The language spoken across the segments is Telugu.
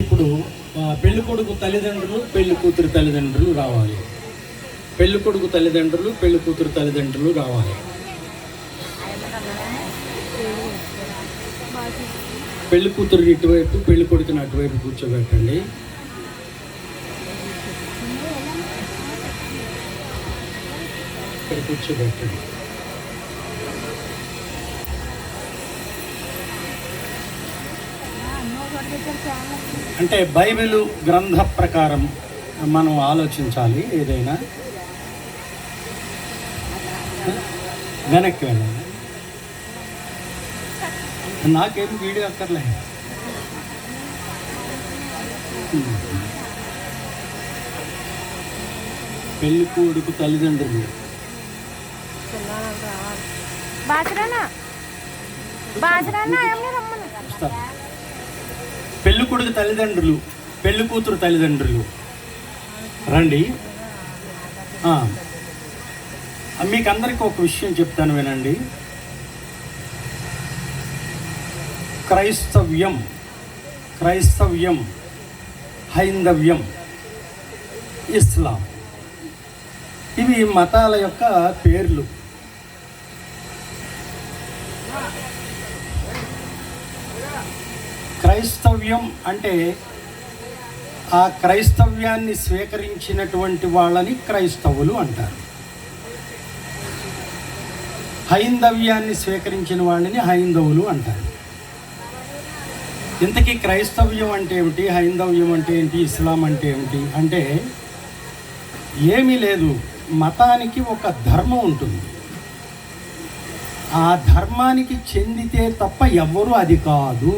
ఇప్పుడు పెళ్లి కొడుకు తల్లిదండ్రులు పెళ్లి కూతురు తల్లిదండ్రులు రావాలి. పెళ్లి కొడుకు తల్లిదండ్రులు పెళ్లి కూతురు తల్లిదండ్రులు రావాలి. పెళ్లి కూతురు ఇటువైపు, పెళ్లి కొడుకుని అటువైపు కూర్చోబెట్టండి. ఇక్కడ కూర్చోబెట్టండి. అంటే బైబిల్ గ్రంథ ప్రకారం మనం ఆలోచించాలి. ఏదైనా వెనక్కి వెళ్ళాలి. నాకేం వీడియో అక్కర్లే. పెళ్లి కొడుకు తల్లిదండ్రులు పెళ్లి కొడుకు తల్లిదండ్రులు పెళ్లి కూతురు తల్లిదండ్రులు రండి. మీకు అందరికీ ఒక విషయం చెప్తాను, వినండి. క్రైస్తవ్యం, హైందవ్యం, ఇస్లాం, ఇవి మతాల యొక్క పేర్లు. క్రైస్తవ్యం అంటే ఆ క్రైస్తవ్యాన్ని స్వీకరించినటువంటి వాళ్ళని క్రైస్తవులు అంటారు. హైందవ్యాన్ని స్వీకరించిన వాళ్ళని హైందవులు అంటారు. ఇంతకీ క్రైస్తవ్యం అంటే ఏమిటి, హైందవ్యం అంటే ఏంటి, ఇస్లాం అంటే ఏమిటి అంటే ఏమీ లేదు. మతానికి ఒక ధర్మం ఉంటుంది. ఆ ధర్మానికి చెందితే తప్ప ఎవ్వరూ అది కాదు.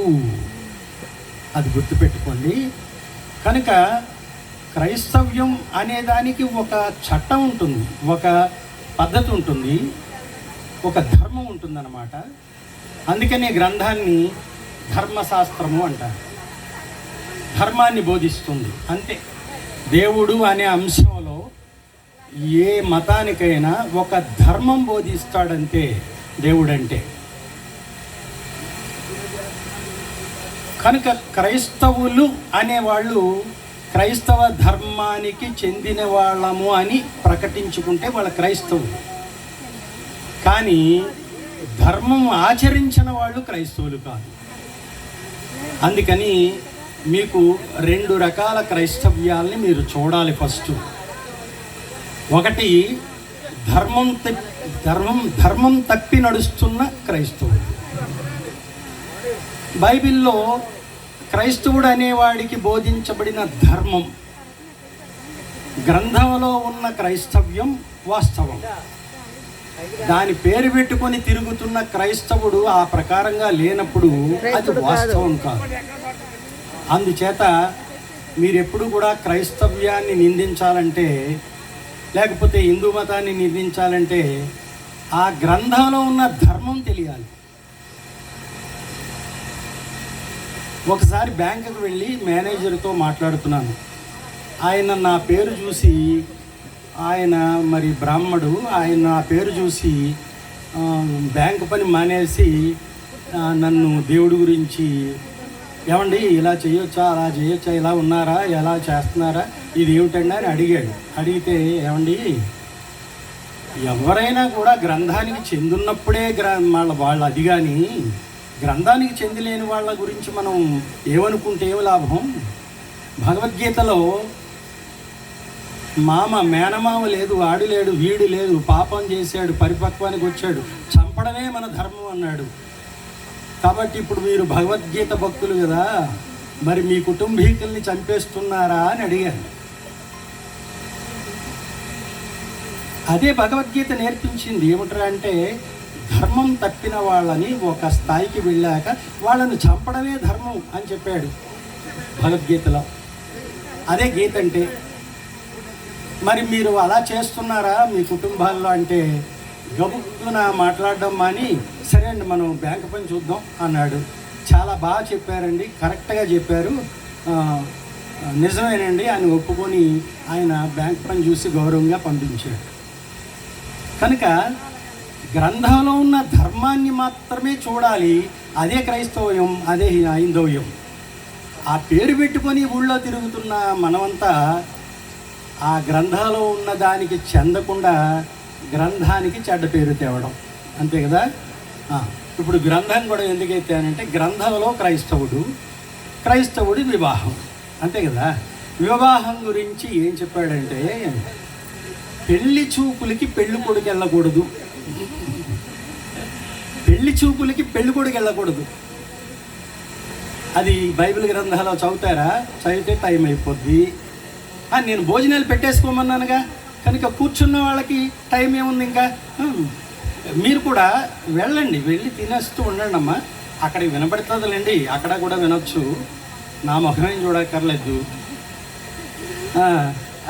అది గుర్తుపెట్టుకోండి. కనుక క్రైస్తవ్యం అనేదానికి ఒక చట్టం ఉంటుంది, ఒక పద్ధతి ఉంటుంది, ఒక ధర్మం ఉంటుందన్నమాట. అందుకనే గ్రంథాన్ని ధర్మశాస్త్రము అంటారు. ధర్మాన్ని బోధిస్తుంది అంతే. దేవుడు అనే అంశంలో ఏ మతానికైనా ఒక ధర్మం బోధిస్తాడంతే దేవుడంటే. కనుక క్రైస్తవులు అనేవాళ్ళు క్రైస్తవ ధర్మానికి చెందిన వాళ్ళము అని ప్రకటించుకుంటే వాళ్ళ క్రైస్తవులు. కానీ ధర్మం ఆచరించిన వాళ్ళు క్రైస్తవులు కాదు. అందుకని మీకు 2 రకాల క్రైస్తవ్యాల్ని మీరు చూడాలి. ఫస్ట్ ఒకటి ధర్మం తప్పి నడుస్తున్న క్రైస్తవుడు. బైబిల్లో క్రైస్తవుడు అనేవాడికి బోధించబడిన ధర్మం, గ్రంథంలో ఉన్న క్రైస్తవ్యం వాస్తవం. దాని పేరు పెట్టుకొని తిరుగుతున్న క్రైస్తవుడు ఆ ప్రకారంగా లేనప్పుడు అది వాస్తవం కాదు. అందుచేత మీరెప్పుడు కూడా క్రైస్తవ్యాన్ని నిందించాలంటే, లేకపోతే హిందూ మతాన్ని నిందించాలంటే ఆ గ్రంథంలో ఉన్న ధర్మం తెలియాలి. ఒకసారి బ్యాంకుకు వెళ్ళి మేనేజర్తో మాట్లాడుతున్నాను. ఆయన నా పేరు చూసి, ఆయన మరి బ్రాహ్మడు, ఆయన నా పేరు చూసి బ్యాంకు పని మానేసి నన్ను దేవుడి గురించి, ఏమండి ఇలా చేయొచ్చా, అలా చేయొచ్చా, ఇలా ఉన్నారా, ఎలా చేస్తున్నారా, ఇది ఏమిటండి అని అడిగాడు. అడిగితే, ఏమండి ఎవరైనా కూడా గ్రంథానికి చెందున్నప్పుడే వాళ్ళు అది, కానీ గ్రంథానికి చెందిలేని వాళ్ళ గురించి మనం ఏమనుకుంటే ఏమి లాభం? భగవద్గీతలో మేనమామ లేదు, వాడు లేడు, వీడు లేదు, పాపం చేశాడు, పరిపక్వానికి వచ్చాడు, చంపడమే మన ధర్మం అన్నాడు. కాబట్టి ఇప్పుడు మీరు భగవద్గీత భక్తులు కదా, మరి మీ కుటుంబీకుల్ని చంపేస్తున్నారా అని అడిగాను. అదే భగవద్గీత నేర్పించింది. ఏమిట్రా అంటే ధర్మం తప్పిన వాళ్ళని ఒక స్థాయికి వెళ్ళాక వాళ్ళను చంపడమే ధర్మం అని చెప్పాడు భగవద్గీతలో. అదే గీత అంటే. మరి మీరు అలా చేస్తున్నారా మీ కుటుంబాల్లో అంటే గబుక్కున మాట్లాడడం మాని, సరే అండి మనం బ్యాంకు పని చూద్దాం అన్నాడు. చాలా బాగా చెప్పారండి, కరెక్ట్గా చెప్పారు, నిజమేనండి అని ఒప్పుకొని ఆయన బ్యాంక్ పని చూసి గౌరవంగా పంపించాడు. కనుక గ్రంథంలో ఉన్న ధర్మాన్ని మాత్రమే చూడాలి. అదే క్రైస్తవ్యం, అదే హైందవ్యం. ఆ పేరు పెట్టుకొని ఊళ్ళో తిరుగుతున్న మనమంతా ఆ గ్రంథాలు ఉన్న దానికి చెందకుండా గ్రంథానికి చెడ్డ పేరు తేవడం, అంతే కదా. ఇప్పుడు గ్రంథం కూడా ఎందుకైతే అంటే గ్రంథంలో క్రైస్తవుడి వివాహం, అంతే కదా. వివాహం గురించి ఏం చెప్పాడంటే పెళ్లి చూపులకి పెళ్లి కొడుకు వెళ్ళకూడదు, పెళ్లి చూపులకి పెళ్లి కొడుకు వెళ్ళకూడదు. అది బైబిల్ గ్రంథాలు చదువుతారా? చదివితే టైం అయిపోద్ది. నేను భోజనాలు పెట్టేసుకోమన్నానుగా, కనుక కూర్చున్న వాళ్ళకి టైం ఏముంది ఇంకా. మీరు కూడా వెళ్ళండి, వెళ్ళి తినేస్తూ ఉండండి అమ్మా. అక్కడికి వినపడుతుందిలేండి, అక్కడ కూడా వినొచ్చు, నా ముఖమేం చూడక్కర్లేదు.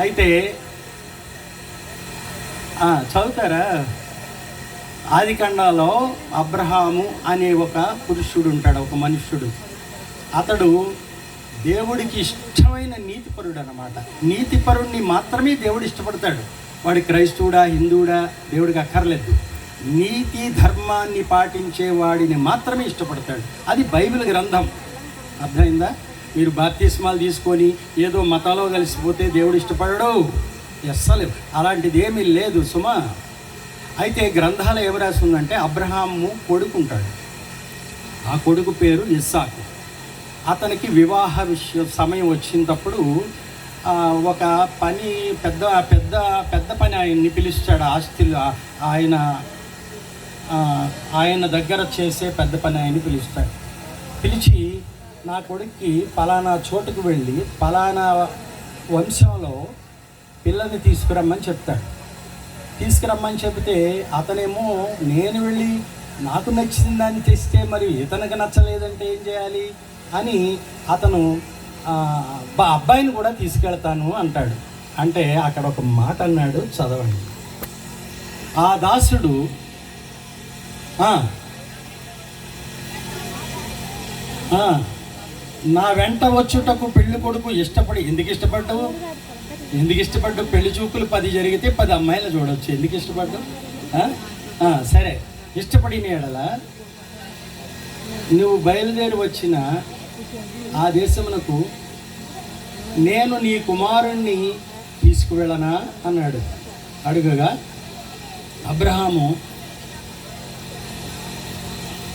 అయితే చదువుతారా? ఆదికాండంలో అబ్రహాము అనే ఒక పురుషుడు ఉంటాడు, ఒక మనుష్యుడు. అతడు దేవుడికి ఇష్టమైన నీతిపరుడు అన్నమాట. నీతిపరుడిని మాత్రమే దేవుడు ఇష్టపడతాడు. వాడి క్రైస్తవుడా హిందువుడా దేవుడికి అక్కర్లేదు. నీతి ధర్మాన్ని పాటించే వాడిని మాత్రమే ఇష్టపడతాడు. అది బైబిల్ గ్రంథం, అర్థమైందా? మీరు బాప్తిస్మాలు తీసుకొని ఏదో మతాలో కలిసిపోతే దేవుడు ఇష్టపడడు, అస్సలు అలాంటిది ఏమీ లేదు సుమా. అయితే గ్రంథాలు ఏమి రాస్తుందంటే అబ్రహాము కొడుకుంటాడు, ఆ కొడుకు పేరు ఇస్సాకు. అతనికి వివాహ సమయం వచ్చినప్పుడు ఒక పని పెద్ద పెద్ద పెద్ద పని ఆయన్ని పిలుస్తాడు. ఆస్తిలు ఆయన దగ్గర చేసే పెద్ద పని ఆయన్ని పిలుస్తాడు. పిలిచి నా కొడుక్కి పలానా చోటుకు వెళ్ళి పలానా వంశంలో పిల్లని తీసుకురమ్మని చెప్తాడు. తీసుకురమ్మని చెబితే అతనేమో నేను వెళ్ళి నాకు నచ్చిన దాన్ని తెస్తే మరి ఇతనికి నచ్చలేదంటే ఏం చేయాలి అని అతను అబ్బాయిని కూడా తీసుకెళ్తాను అంటాడు. అంటే అక్కడ ఒక మాట అన్నాడు, చదవండి. ఆ దాసుడు నా వెంట వచ్చుటకు పెళ్లి కొడుకు ఇష్టపడి, ఎందుకు ఇష్టపడ్డావు? పెళ్లి చూపులు 10 జరిగితే 10 అమ్మాయిలు చూడవచ్చు. ఎందుకు ఇష్టపడ్డావు? సరే, ఇష్టపడిన ఎడల నువ్వు బయలుదేరి వచ్చిన ఆ దేశమునకు నేను నీ కుమారుణ్ణి తీసుకువెళ్ళనా అన్నాడు. అడుగగా అబ్రహాము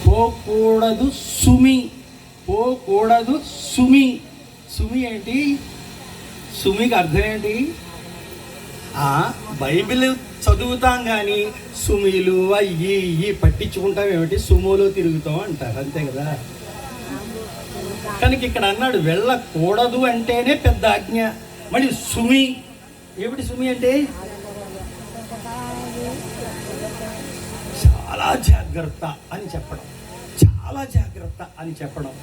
పోకూడదు సుమి ఏంటి? సుమికి అర్థం ఏంటి? బైబిల్ చదువుతాం కానీ సుమిలు అయ్యి పట్టించుకుంటాం ఏమిటి? సుమోలో తిరుగుతాం అంటారు, అంతే కదా. కనుక ఇక్కడ అన్నాడు వెళ్ళకూడదు అంటేనే పెద్ద ఆజ్ఞ. మళ్ళీ సుమి ఏమిటి? సుమి అంటే చాలా జాగ్రత్త అని చెప్పడం.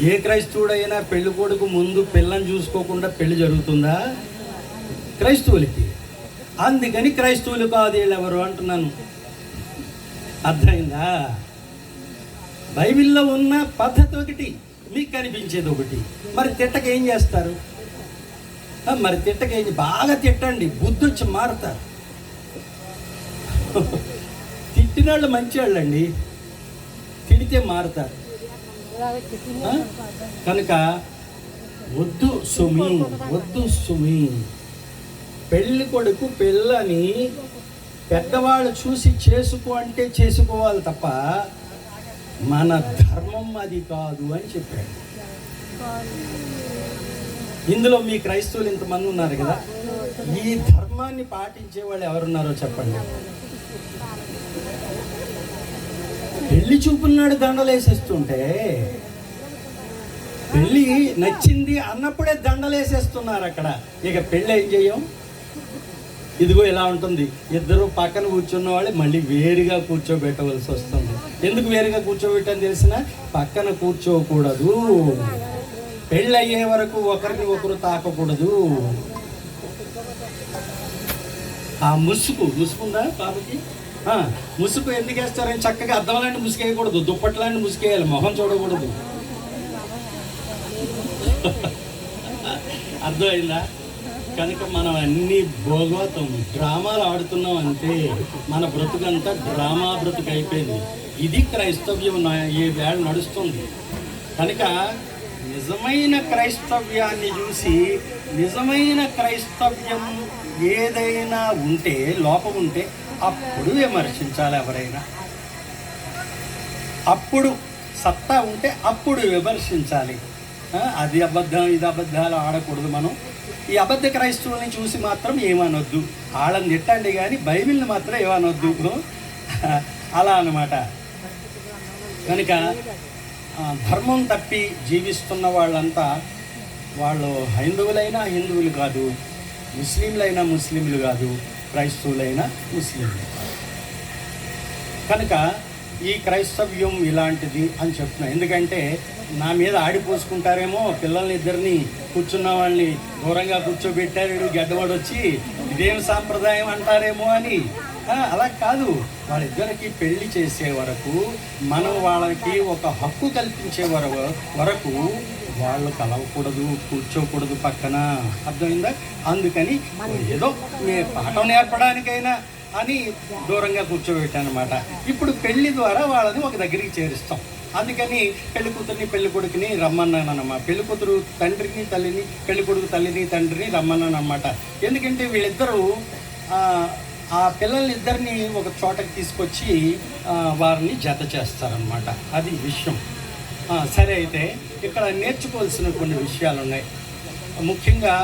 ఏ క్రైస్తవుడైనా పెళ్లి కొడుకు ముందు పిల్లని చూసుకోకుండా పెళ్లి జరుగుతుందా? క్రైస్తవులకి. అందుకని క్రైస్తవులు కాదు వీళ్ళెవరు అంటున్నాను, అర్థమైందా? బైబిల్లో ఉన్న పద్ధతి ఒకటి, మీకు కనిపించేది ఒకటి. మరి తిట్టక ఏం చేస్తారు? బాగా తిట్టండి, బుద్ధి వచ్చి మారుతారు. తిట్టిన వాళ్ళు మంచి వాళ్ళండి, తిడితే మారుతారు. కనుక వద్దు సుమి. పెళ్లి కొడుకు పిల్లని పెద్దవాళ్ళు చూసి చేసుకో అంటే చేసుకోవాలి తప్ప మన ధర్మం అది కాదు అని చెప్పాడు. ఇందులో మీ క్రైస్తవులు ఇంతమంది ఉన్నారు కదా, ఈ ధర్మాన్ని పాటించే వాళ్ళు ఎవరున్నారో చెప్పండి. పెళ్లి చూపున్నాడు దండలేసేస్తుంటే, పెళ్ళి నచ్చింది అన్నప్పుడే దండలేసేస్తున్నారు అక్కడ. ఇక పెళ్ళి ఏం చెయ్యం? ఇదిగో ఇలా ఉంటుంది, ఇద్దరు పక్కన కూర్చున్న వాళ్ళు మళ్ళీ వేరుగా కూర్చోబెట్టవలసి వస్తుంది. ఎందుకు వేరుగా కూర్చోబెట్టని తెలిసిన? పక్కన కూర్చోకూడదు, పెళ్ళి అయ్యే వరకు ఒకరిని ఒకరు తాకకూడదు. ఆ ముసుకుందా పాపకి? ముసుగు ఎందుకు వేస్తారని చక్కగా అద్దం లాంటి ముసుకేయకూడదు, దుప్పట్లాంటి ముసుకేయాలి, మొహం చూడకూడదు. అర్థమైందా? కనుక మనం అన్ని భోగవతం డ్రామాలు ఆడుతున్నాం అంతే. మన బ్రతుకంతా డ్రామా బ్రతుకు అయిపోయింది. ఇది క్రైస్తవ్యం ఈ వేళ నడుస్తుంది. కనుక నిజమైన క్రైస్తవ్యాన్ని చూసి నిజమైన క్రైస్తవ్యం ఏదైనా ఉంటే, లోపం ఉంటే అప్పుడు విమర్శించాలి ఎవరైనా. అప్పుడు సత్తా ఉంటే అప్పుడు విమర్శించాలి. అది అబద్ధం ఇది అబద్ధాలు ఆడకూడదు. మనం ఈ అబద్ధ క్రైస్తవుల్ని చూసి మాత్రం ఏమనొద్దు. వాళ్ళని తిట్టండి కానీ బైబిల్ని మాత్రం ఏమనొద్దు. అలా అన్నమాట. కనుక ధర్మం తప్పి జీవిస్తున్న వాళ్ళంతా, వాళ్ళు హైందవులైనా హిందువులు కాదు, ముస్లింలైనా ముస్లింలు కాదు, క్రైస్తవులైనా ముస్లింలు. కనుక ఈ క్రైస్తవ్యం ఇలాంటిది అని చెప్తున్నా. ఎందుకంటే నా మీద ఆడిపోసుకుంటారేమో, పిల్లల్ని ఇద్దరిని కూర్చున్న వాళ్ళని దూరంగా కూర్చోబెట్టారు, గడ్డవాడు వచ్చి ఇదేం సాంప్రదాయం అంటారేమో అని. అలా కాదు. వాళ్ళిద్దరికి పెళ్లి చేసే వరకు మనం వాళ్ళకి ఒక హక్కు కల్పించే వరకు వాళ్ళు కలవకూడదు, కూర్చోకూడదు పక్కన. అర్థమైందా? అందుకని ఏదో పాఠం నేర్పడానికైనా అని దూరంగా కూర్చోబెట్టానమాట. ఇప్పుడు పెళ్లి ద్వారా వాళ్ళని ఒక దగ్గరికి చేరుస్తాం. అందుకని పెళ్లి కూతురిని పెళ్లి కొడుకుని రమ్మన్నానమ్మా. పెళ్లి కూతురు తండ్రిని తల్లిని, పెళ్లి కొడుకు తల్లిని తండ్రిని రమ్మన్నానమాట. ఎందుకంటే వీళ్ళిద్దరూ ఆ పిల్లలిద్దరిని ఒక చోటకి తీసుకొచ్చి వారిని జత చేస్తారనమాట. అది విషయం. సరే, అయితే ఇక్కడ నేర్చుకోవాల్సిన కొన్ని విషయాలు ఉన్నాయి. ముఖ్యంగా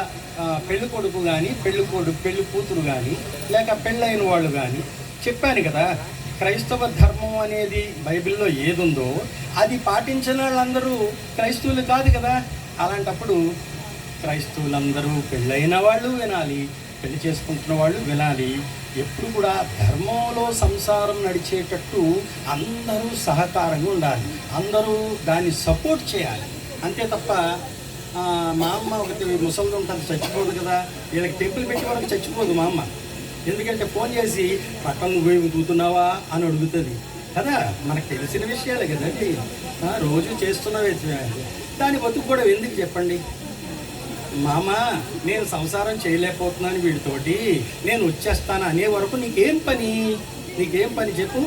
పెళ్లి కొడుకు కానీ పెళ్లి కూతురు కానీ లేక పెళ్ళైన వాళ్ళు కానీ, చెప్పాను కదా, క్రైస్తవ ధర్మం అనేది బైబిల్లో ఏదుందో అది పాటించిన వాళ్ళందరూ క్రైస్తవులు కాదు కదా. అలాంటప్పుడు క్రైస్తవులందరూ పెళ్ళైన వాళ్ళు వినాలి, పెళ్లి చేసుకుంటున్న వాళ్ళు వినాలి. ఎప్పుడు కూడా ధర్మంలో సంసారం నడిచేటట్టు అందరూ సహకారంగా ఉండాలి, అందరూ దాన్ని సపోర్ట్ చేయాలి. అంతే తప్ప మా అమ్మ ఒకటి ముసలిది ఉంటుంది, చచ్చిపోదు కదా, వీళ్ళకి టెంపుల్ పెట్టే వరకు చచ్చిపోదు మా అమ్మ. ఎందుకంటే ఫోన్ చేసి పక్కన నువ్వేమి కూతున్నావా అని అడుగుతుంది కదా. మనకు తెలిసిన విషయాలే కదండి, రోజు చేస్తున్నవే. దాని బతుకు కూడా ఎందుకు చెప్పండి. మామ నేను సంసారం చేయలేకపోతున్నాను వీడితోటి, నేను వచ్చేస్తాను అనే వరకు నీకేం పని చెప్పు.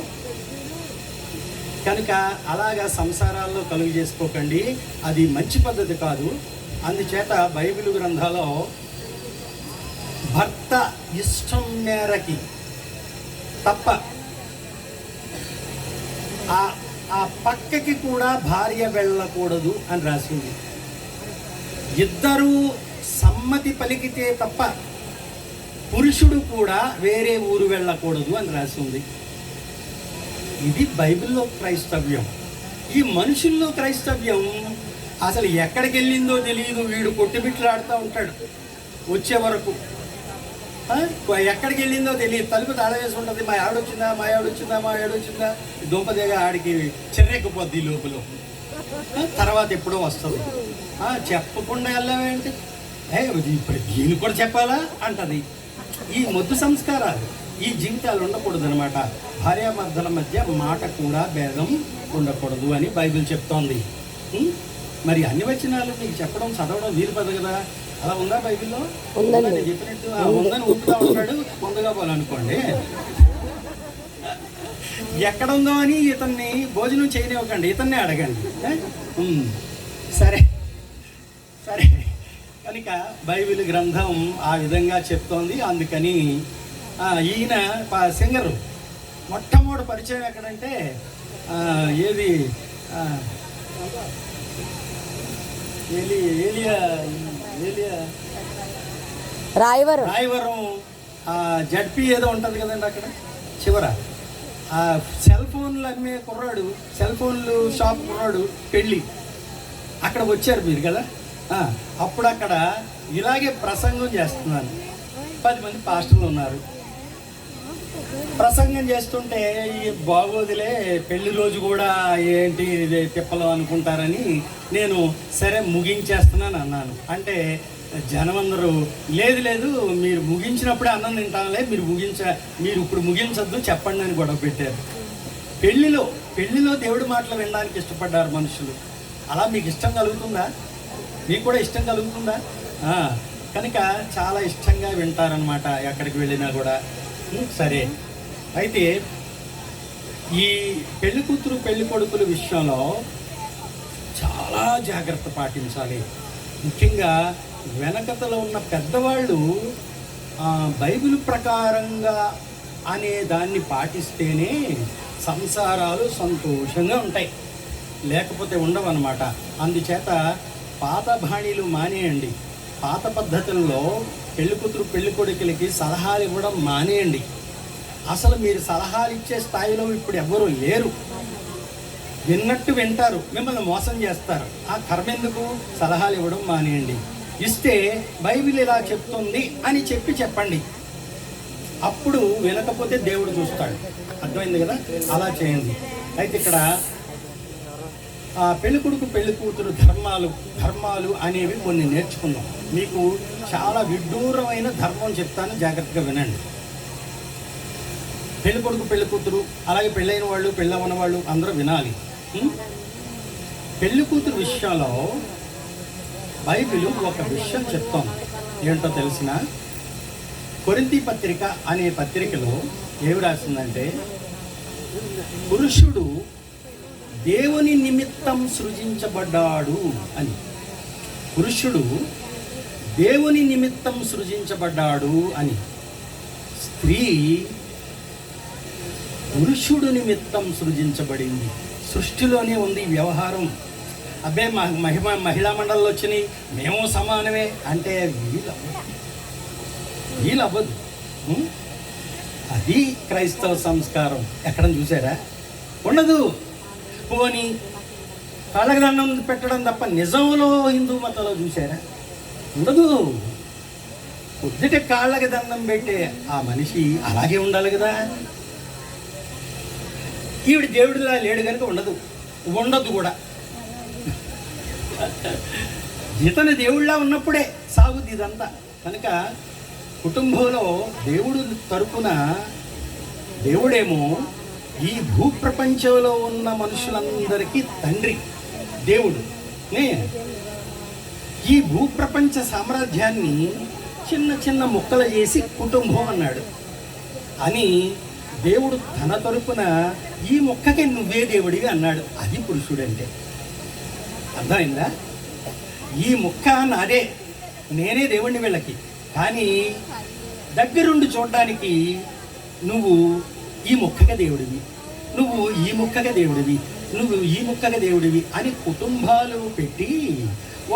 కనుక అలాగా సంసారాల్లో కలుగు చేసుకోకండి, అది మంచి పద్ధతి కాదు. అందుచేత బైబిల్ గ్రంథాల్లో భర్త ఇష్టం మేరకి తప్ప ఆ పక్కకి కూడా భార్య వెళ్ళకూడదు అని రాసింది. ఇద్దరూ సమ్మతి పలికితే తప్ప పురుషుడు కూడా వేరే ఊరు వెళ్ళకూడదు అని రాసింది. ఇది బైబిల్లో క్రైస్తవ్యం. ఈ మనుషుల్లో క్రైస్తవ్యం అసలు ఎక్కడికి వెళ్ళిందో తెలియదు. వీడు కొట్టుబిట్లాడుతూ ఉంటాడు వచ్చే వరకు. ఎక్కడికి వెళ్ళిందో తెలియదు. తలుపు తాళ వేసి ఉంటుంది. మా ఆవిడొచ్చిందా దుంపదేగా ఆడికి చెర్రెక్కిపోద్ది లోపల. తర్వాత ఎప్పుడో వస్తుంది. చెప్పకుండా వెళ్ళామేంటి, ఇప్పుడు దీన్ని కూడా చెప్పాలా అంటది. ఈ మొద్దు సంస్కారాలు, ఈ జీవితాలు ఉండకూడదు అనమాట. భార్యాభర్తల మధ్య మాట కూడా భేదం ఉండకూడదు అని బైబిల్ చెప్తోంది. మరి అన్ని వచనాలు మీకు చెప్పడం చదవడం వీలు పడదు కదా. అలా ఉందా బైబిల్లో? చెప్పినట్టు ఉందని ఉప్పుగా ఉంటాడు, ముందుగా పోవాలనుకోండి. ఎక్కడుందో అని ఇతన్ని భోజనం చేయనివ్వకండి, ఇతన్నే అడగండి. సరే కనుక బైబిల్ గ్రంథం ఆ విధంగా చెప్తోంది. అందుకని ఈయన సింగరు మొట్టమొదటి పరిచయం ఎక్కడంటే ఏది రాయవరం జడ్పీ ఏదో ఉంటుంది కదండి అక్కడ చివర. సెల్ ఫోన్లు అమ్మే కుర్రాడు, సెల్ ఫోన్లు షాప్ కుర్రాడు పెళ్ళి అక్కడ వచ్చారు మీరు కదా. అప్పుడు అక్కడ ఇలాగే ప్రసంగం చేస్తున్నాను. 10 మంది పాస్టర్లు ఉన్నారు. ప్రసంగం చేస్తుంటే ఈ బాగోదులే, పెళ్లి రోజు కూడా ఏంటి తిప్పలు అనుకుంటారని నేను సరే ముగించేస్తున్నాను అన్నాను. అంటే జనం అందరూ లేదు మీరు ముగించినప్పుడే అన్నం తింటానులే, మీరు ఇప్పుడు ముగించద్దు చెప్పండి అని గొడవ పెట్టారు. పెళ్లిలో దేవుడి మాటలు వినడానికి ఇష్టపడ్డారు మనుషులు. అలా మీకు ఇష్టం కలుగుతుందా? మీకు కూడా ఇష్టం కలుగుతుందా? కనుక చాలా ఇష్టంగా వింటారనమాట ఎక్కడికి వెళ్ళినా కూడా. సరే, అయితే ఈ పెళ్లి కూతురు పెళ్లి కొడుకుల విషయంలో చాలా చాలా జాగ్రత్త పాటించాలి. ముఖ్యంగా వెనకతలో ఉన్న పెద్దవాళ్ళు బైబిల్ ప్రకారంగా అనే దాన్ని పాటిస్తేనే సంసారాలు సంతోషంగా ఉంటాయి, లేకపోతే ఉండవన్నమాట. అందుచేత పాత బాణీలు మానేయండి. పాత పద్ధతుల్లో పెళ్ళికూతురు పెళ్ళికొడుకులకి సలహాలు ఇవ్వడం మానేయండి. అసలు మీరు సలహాలు ఇచ్చే స్థాయిలో ఇప్పుడు ఎవ్వరూ లేరు. విన్నట్టు వింటారు, మిమ్మల్ని మోసం చేస్తారు. ఆ కర్మ ఎందుకు? సలహాలు ఇవ్వడం మానేయండి. ఇస్తే బైబిల్ ఇలా చెప్తుంది అని చెప్పండి. అప్పుడు వినకపోతే దేవుడు చూస్తాడు. అర్థమైంది కదా? అలా చేయండి. అయితే ఇక్కడ పెళ్ళికొడుకు పెళ్ళికూతురు ధర్మాలు అనేవి కొన్ని నేర్చుకుందాం. మీకు చాలా విడ్డూరమైన ధర్మం చెప్తాను, జాగ్రత్తగా వినండి. పెళ్ళికొడుకు పెళ్ళికూతురు, అలాగే పెళ్ళైన వాళ్ళు పెళ్ళవన్న వాళ్ళు అందరూ వినాలి. పెళ్ళికూతురు విషయంలో బైబిల్ ఒక విషయం చెప్తాం. ఏంటో తెలిసిన? కొరింథీ పత్రిక అనే పత్రికలో ఏమి రాసిందంటే, పురుషుడు దేవుని నిమిత్తం సృజించబడ్డాడు అని. పురుషుడు దేవుని నిమిత్తం సృజించబడ్డాడు అని. స్త్రీ పురుషుడు నిమిత్తం సృజించబడింది. సృష్టిలోనే ఉంది వ్యవహారం. అబ్బే మహిళా మండలిలో వచ్చినాయి, మేము సమానమే అంటే వీలవ్వదు. అది క్రైస్తవ సంస్కారం. ఎక్కడ చూసారా? ఉండదు. పోని కాళ్ళకి దండం పెట్టడం తప్ప నిజంలో హిందూ మతంలో చూసారా? ఉండదు. పొద్దుట కాళ్ళకి దండం పెట్టే ఆ మనిషి అలాగే ఉండాలి కదా. ఈవిడ దేవుడిలా లేడు కనుక ఉండదు కూడా. ఇతను దేవుళ్ళ ఉన్నప్పుడే సాగుద్ది ఇదంతా. కనుక కుటుంబంలో దేవుడు తరపున దేవుడేమో ఈ భూప్రపంచంలో ఉన్న మనుషులందరికీ తండ్రి దేవుడు. ఈ భూప్రపంచ సామ్రాజ్యాన్ని చిన్న చిన్న ముక్కలు చేసి కుటుంబం అన్నాడు అని దేవుడు తన తరపున ఈ మొక్కకి నువ్వే దేవుడివి అన్నాడు. అది పురుషుడంటే. అర్థమైందా? ఈ మొక్క నాదే, నేనే దేవుడిని వీళ్ళకి. కానీ దగ్గరుండి చూడడానికి నువ్వు ఈ మొక్కగా దేవుడివి, నువ్వు ఈ మొక్కగా దేవుడివి, నువ్వు ఈ మొక్కగా దేవుడివి అని కుటుంబాలు పెట్టి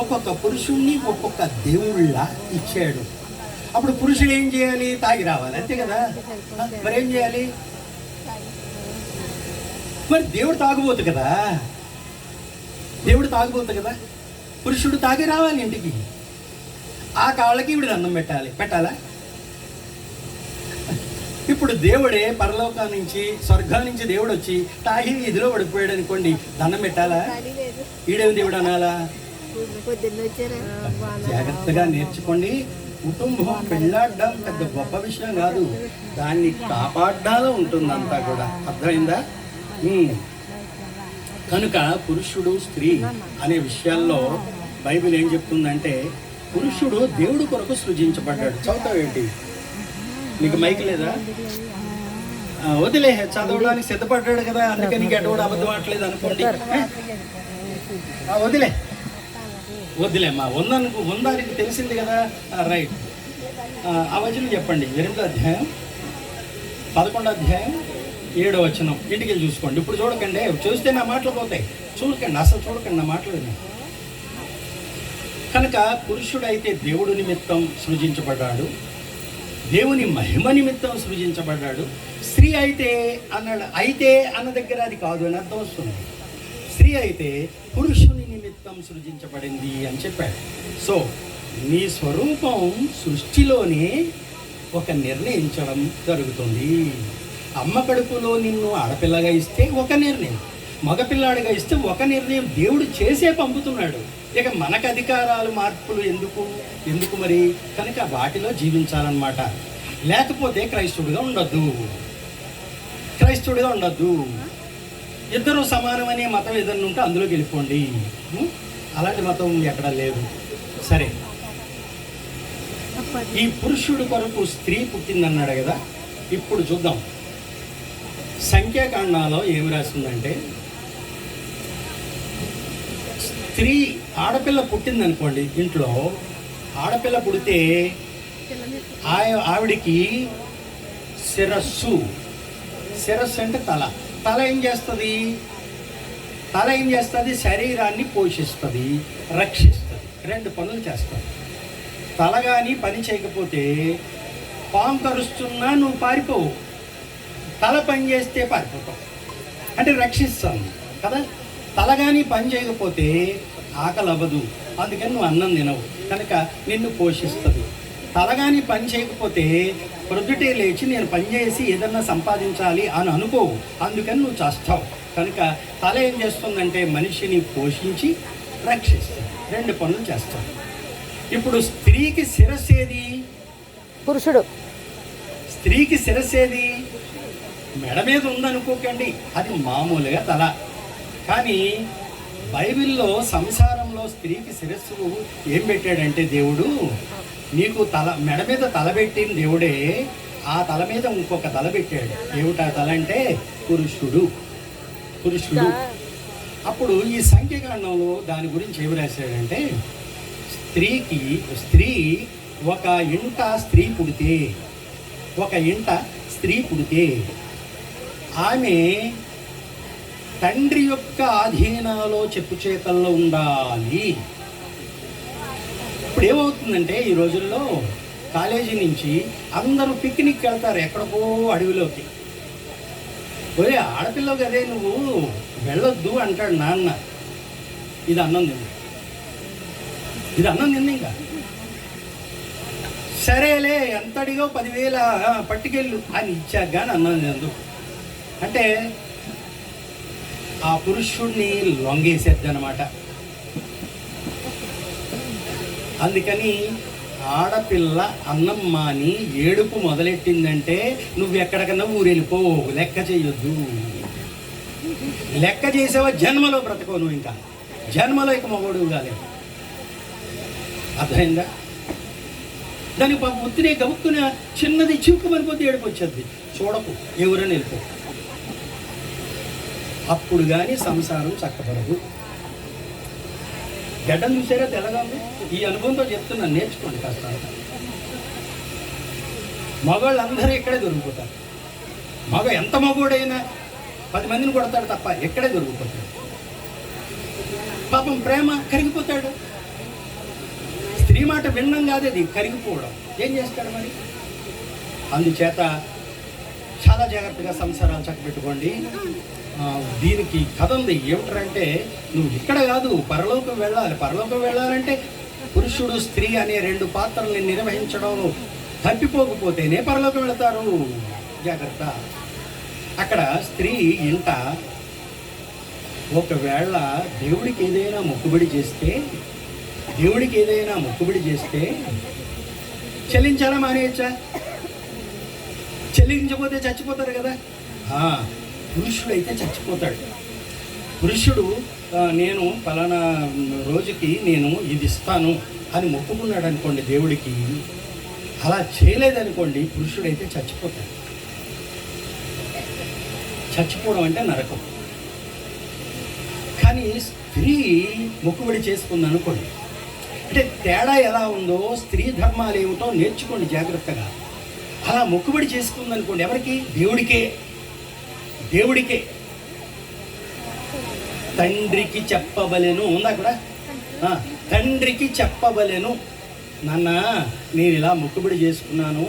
ఒక్కొక్క పురుషుణ్ణి ఒక్కొక్క దేవుళ్ళ ఇచ్చాడు. అప్పుడు పురుషుడు ఏం చేయాలి? తాగి రావాలి, అంతే కదా. మరి ఏం చేయాలి? మరి దేవుడు తాగుబోతు కదా, పురుషుడు తాగి రావాలి ఇంటికి. ఆ కాళ్ళకి ఇప్పుడు దండం పెట్టాలా? ఇప్పుడు దేవుడే పరలోకం నుంచి స్వర్గం నుంచి దేవుడు వచ్చి తాగి ఇదిలో పడిపోయాడు అనుకోండి, దండం పెట్టాలా? ఈడేం దేవుడు అనాలా? జాగ్రత్తగా నేర్చుకోండి. కుటుంబం పెళ్ళాడడం పెద్ద గొప్ప విషయం కాదు, దాన్ని కాపాడ్డాలో ఉంటుందంతా కూడా. అర్థమైందా? కనుక పురుషుడు స్త్రీ అనే విషయాల్లో బైబిల్ ఏం చెప్తుందంటే, పురుషుడు దేవుడు కొరకు సృజించబడ్డాడు. చదువుతావేంటి? నీకు మైక్ లేదా? వదిలే, చదవడానికి సిద్ధపడ్డాడు కదా, అందుకే నీకు ఎటువంటి అబద్ధం ఆడలేదు అనుకోండి. వదిలేమ్మా, ఉందానికి తెలిసింది కదా. రైట్. ఆ వచనం చెప్పండి. 8వ అధ్యాయం 11వ అధ్యాయం 7వ వచనం. ఇంటికి వెళ్ళి చూసుకోండి. ఇప్పుడు చూడకండి, చూస్తే నా మాటలు పోతాయి. చూడకండి, అసలు చూడకండి నా మాటలు. కనుక పురుషుడైతే దేవుడు నిమిత్తం సృజించబడ్డాడు, దేవుని మహిమ నిమిత్తం సృజించబడ్డాడు. స్త్రీ అయితే అన్న దగ్గర అది కాదు అని అర్థం వస్తుంది. స్త్రీ అయితే పురుషుని నిమిత్తం సృజించబడింది అని చెప్పాడు. సో నీ స్వరూపం సృష్టిలోనే ఒక నిర్ణయించడం జరుగుతుంది. అమ్మ కడుపులో నిన్ను ఆడపిల్లగా ఇస్తే ఒక నిర్ణయం, మగపిల్లాడిగా ఇస్తే ఒక నిర్ణయం దేవుడు చేసే పంపుతున్నాడు. ఇక మనకు అధికారాలు మార్పులు ఎందుకు మరి? కనుక వాటిలో జీవించాలన్నమాట. లేకపోతే క్రైస్తవుడిగా ఉండద్దు. ఇద్దరు సమానమనే మతం ఏదన్నా ఉంటే అందులోకి వెళ్ళిపోండి. అలాంటి మతం ఎక్కడా లేదు. సరే, ఈ పురుషుడు కొరకు స్త్రీ పుట్టిందన్నాడు కదా. ఇప్పుడు చూద్దాం, సంఖ్యాకాండంలో ఏమి రాసిందంటే, స్త్రీ ఆడపిల్ల పుట్టిందనుకోండి, ఇంట్లో ఆడపిల్ల పుడితే ఆవిడికి శిరస్సు అంటే తల ఏం చేస్తుంది? శరీరాన్ని పోషిస్తుంది, రక్షిస్తుంది, 2 పనులు చేస్తుంది. తల కానీ పని చేయకపోతే పాము కరుస్తున్నా నువ్వు పారిపోవు, తల పని చేస్తే పారిపోతావు, అంటే రక్షిస్తుంది కదా. తల కానీ పని చేయకపోతే ఆకలి అవ్వదు, అందుకని నువ్వు అన్నం తినవు, కనుక నిన్ను పోషిస్తుంది. తల కానీ పని చేయకపోతే ప్రొద్దుటే లేచి నేను పని చేసి ఏదన్నా సంపాదించాలి అని అనుకోవు, అందుకని నువ్వు చేస్తావు. కనుక తల ఏం చేస్తుందంటే మనిషిని పోషించి రక్షిస్తుంది, 2 పనులు చేస్తాడు. ఇప్పుడు స్త్రీకి శిరస్సేది? పురుషుడు. స్త్రీకి శిరస్సేది? మెడ మీద ఉందనుకోకండి, అది మామూలుగా తల. కానీ బైబిల్లో సంసారంలో స్త్రీకి శిరస్సు ఏం పెట్టాడంటే, దేవుడు నీకు మెడ మీద తల పెట్టిన దేవుడే ఆ తల మీద ఇంకొక తల పెట్టాడు. ఏమిటా తల అంటే పురుషుడు. అప్పుడు ఈ సంఖ్యాకాండంలో దాని గురించి ఏమి రాశాడంటే, స్త్రీ ఒక ఇంట స్త్రీ పుడితే ఆమె తండ్రి యొక్క ఆధీనాలో చెప్పు చేతల్లో ఉండాలి. ఇప్పుడు ఏమవుతుందంటే, ఈ రోజుల్లో కాలేజీ నుంచి అందరూ పిక్నిక్ వెళ్తారు ఎక్కడికో అడవిలోకి. ఒరే ఆడపిల్లవు కదే నువ్వు వెళ్ళొద్దు అంటాడు నాన్న. ఇది అన్నం తింది ఇంకా సరేలే ఎంత అడిగో 10,000 పట్టుకెళ్ళు అని ఇచ్చాక కానీ అన్నం తిందు అంటే ఆ పురుషుడిని లొంగేసేద్ది అనమాట. అందుకని ఆడపిల్ల అన్నం మాని ఏడుపు మొదలెట్టిందంటే నువ్వు ఎక్కడికన్నా ఊరెళ్ళిపో, లెక్క చేయొద్దు. లెక్క చేసావా జన్మలో బ్రతకో, నువ్వు ఇంకా జన్మలో ఇక మగోడు కాలేదు. అర్థమైందా? దానికి ఉత్తినే గబుక్కున చిన్నది చిక్కు పడిపోతే ఏడుపు వచ్చేది. చూడకు, ఎవరైనా వెళ్ళిపో. అప్పుడు కానీ సంసారం చక్కబడదు. గడ్డం చూసారా తెల్లగా ఉంది? ఈ అనుభవంతో చెప్తున్నా, నేర్చుకోండి కాస్త. మగవాళ్ళందరూ ఇక్కడే దొరికిపోతారు. ఎంత మగోడైనా 10 మందిని కొడతాడు తప్ప ఎక్కడే దొరికిపోతాడు. పాపం ప్రేమ కరిగిపోతాడు. స్త్రీ మాట వినడం కాదు, అది కరిగిపోవడం. ఏం చేస్తాడు మరి? అందుచేత చాలా జాగ్రత్తగా సంసారాలు చక్కబెట్టుకోండి. దీనికి కథ ఉంది. ఏమిటంటే, నువ్వు ఇక్కడ కాదు పరలోకం వెళ్ళాలి. పరలోకం వెళ్ళాలంటే పురుషుడు స్త్రీ అనే 2 పాత్రల్ని నిర్వహించడం తప్పిపోకపోతేనే పరలోకం వెళతారు. జాగ్రత్త. అక్కడ స్త్రీ ఇంట ఒకవేళ దేవుడికి ఏదైనా మొక్కుబడి చేస్తే చెల్లించాలా మానేయచ్చా? చెల్లించకపోతే చచ్చిపోతారు కదా. పురుషుడు అయితే చచ్చిపోతాడు. పురుషుడు నేను పలానా రోజుకి నేను ఇది ఇస్తాను అని మొక్కుకున్నాడు అనుకోండి దేవుడికి, అలా చేయలేదనుకోండి పురుషుడైతే చచ్చిపోతాడు. చచ్చిపోవడం అంటే నరకం. కానీ స్త్రీ మొక్కుబడి చేసుకుంది అనుకోండి, అంటే తేడా ఎలా ఉందో, స్త్రీ ధర్మాలు ఏమిటో నేర్చుకోండి జాగ్రత్తగా. అలా మొక్కుబడి చేసుకుందనుకోండి, ఎవరికి? దేవుడికే. తండ్రికి చెప్పవలెను ఉందా అక్కడ? తండ్రికి చెప్పవలెను, నాన్న నేను ఇలా మొక్కుబడి చేసుకున్నాను,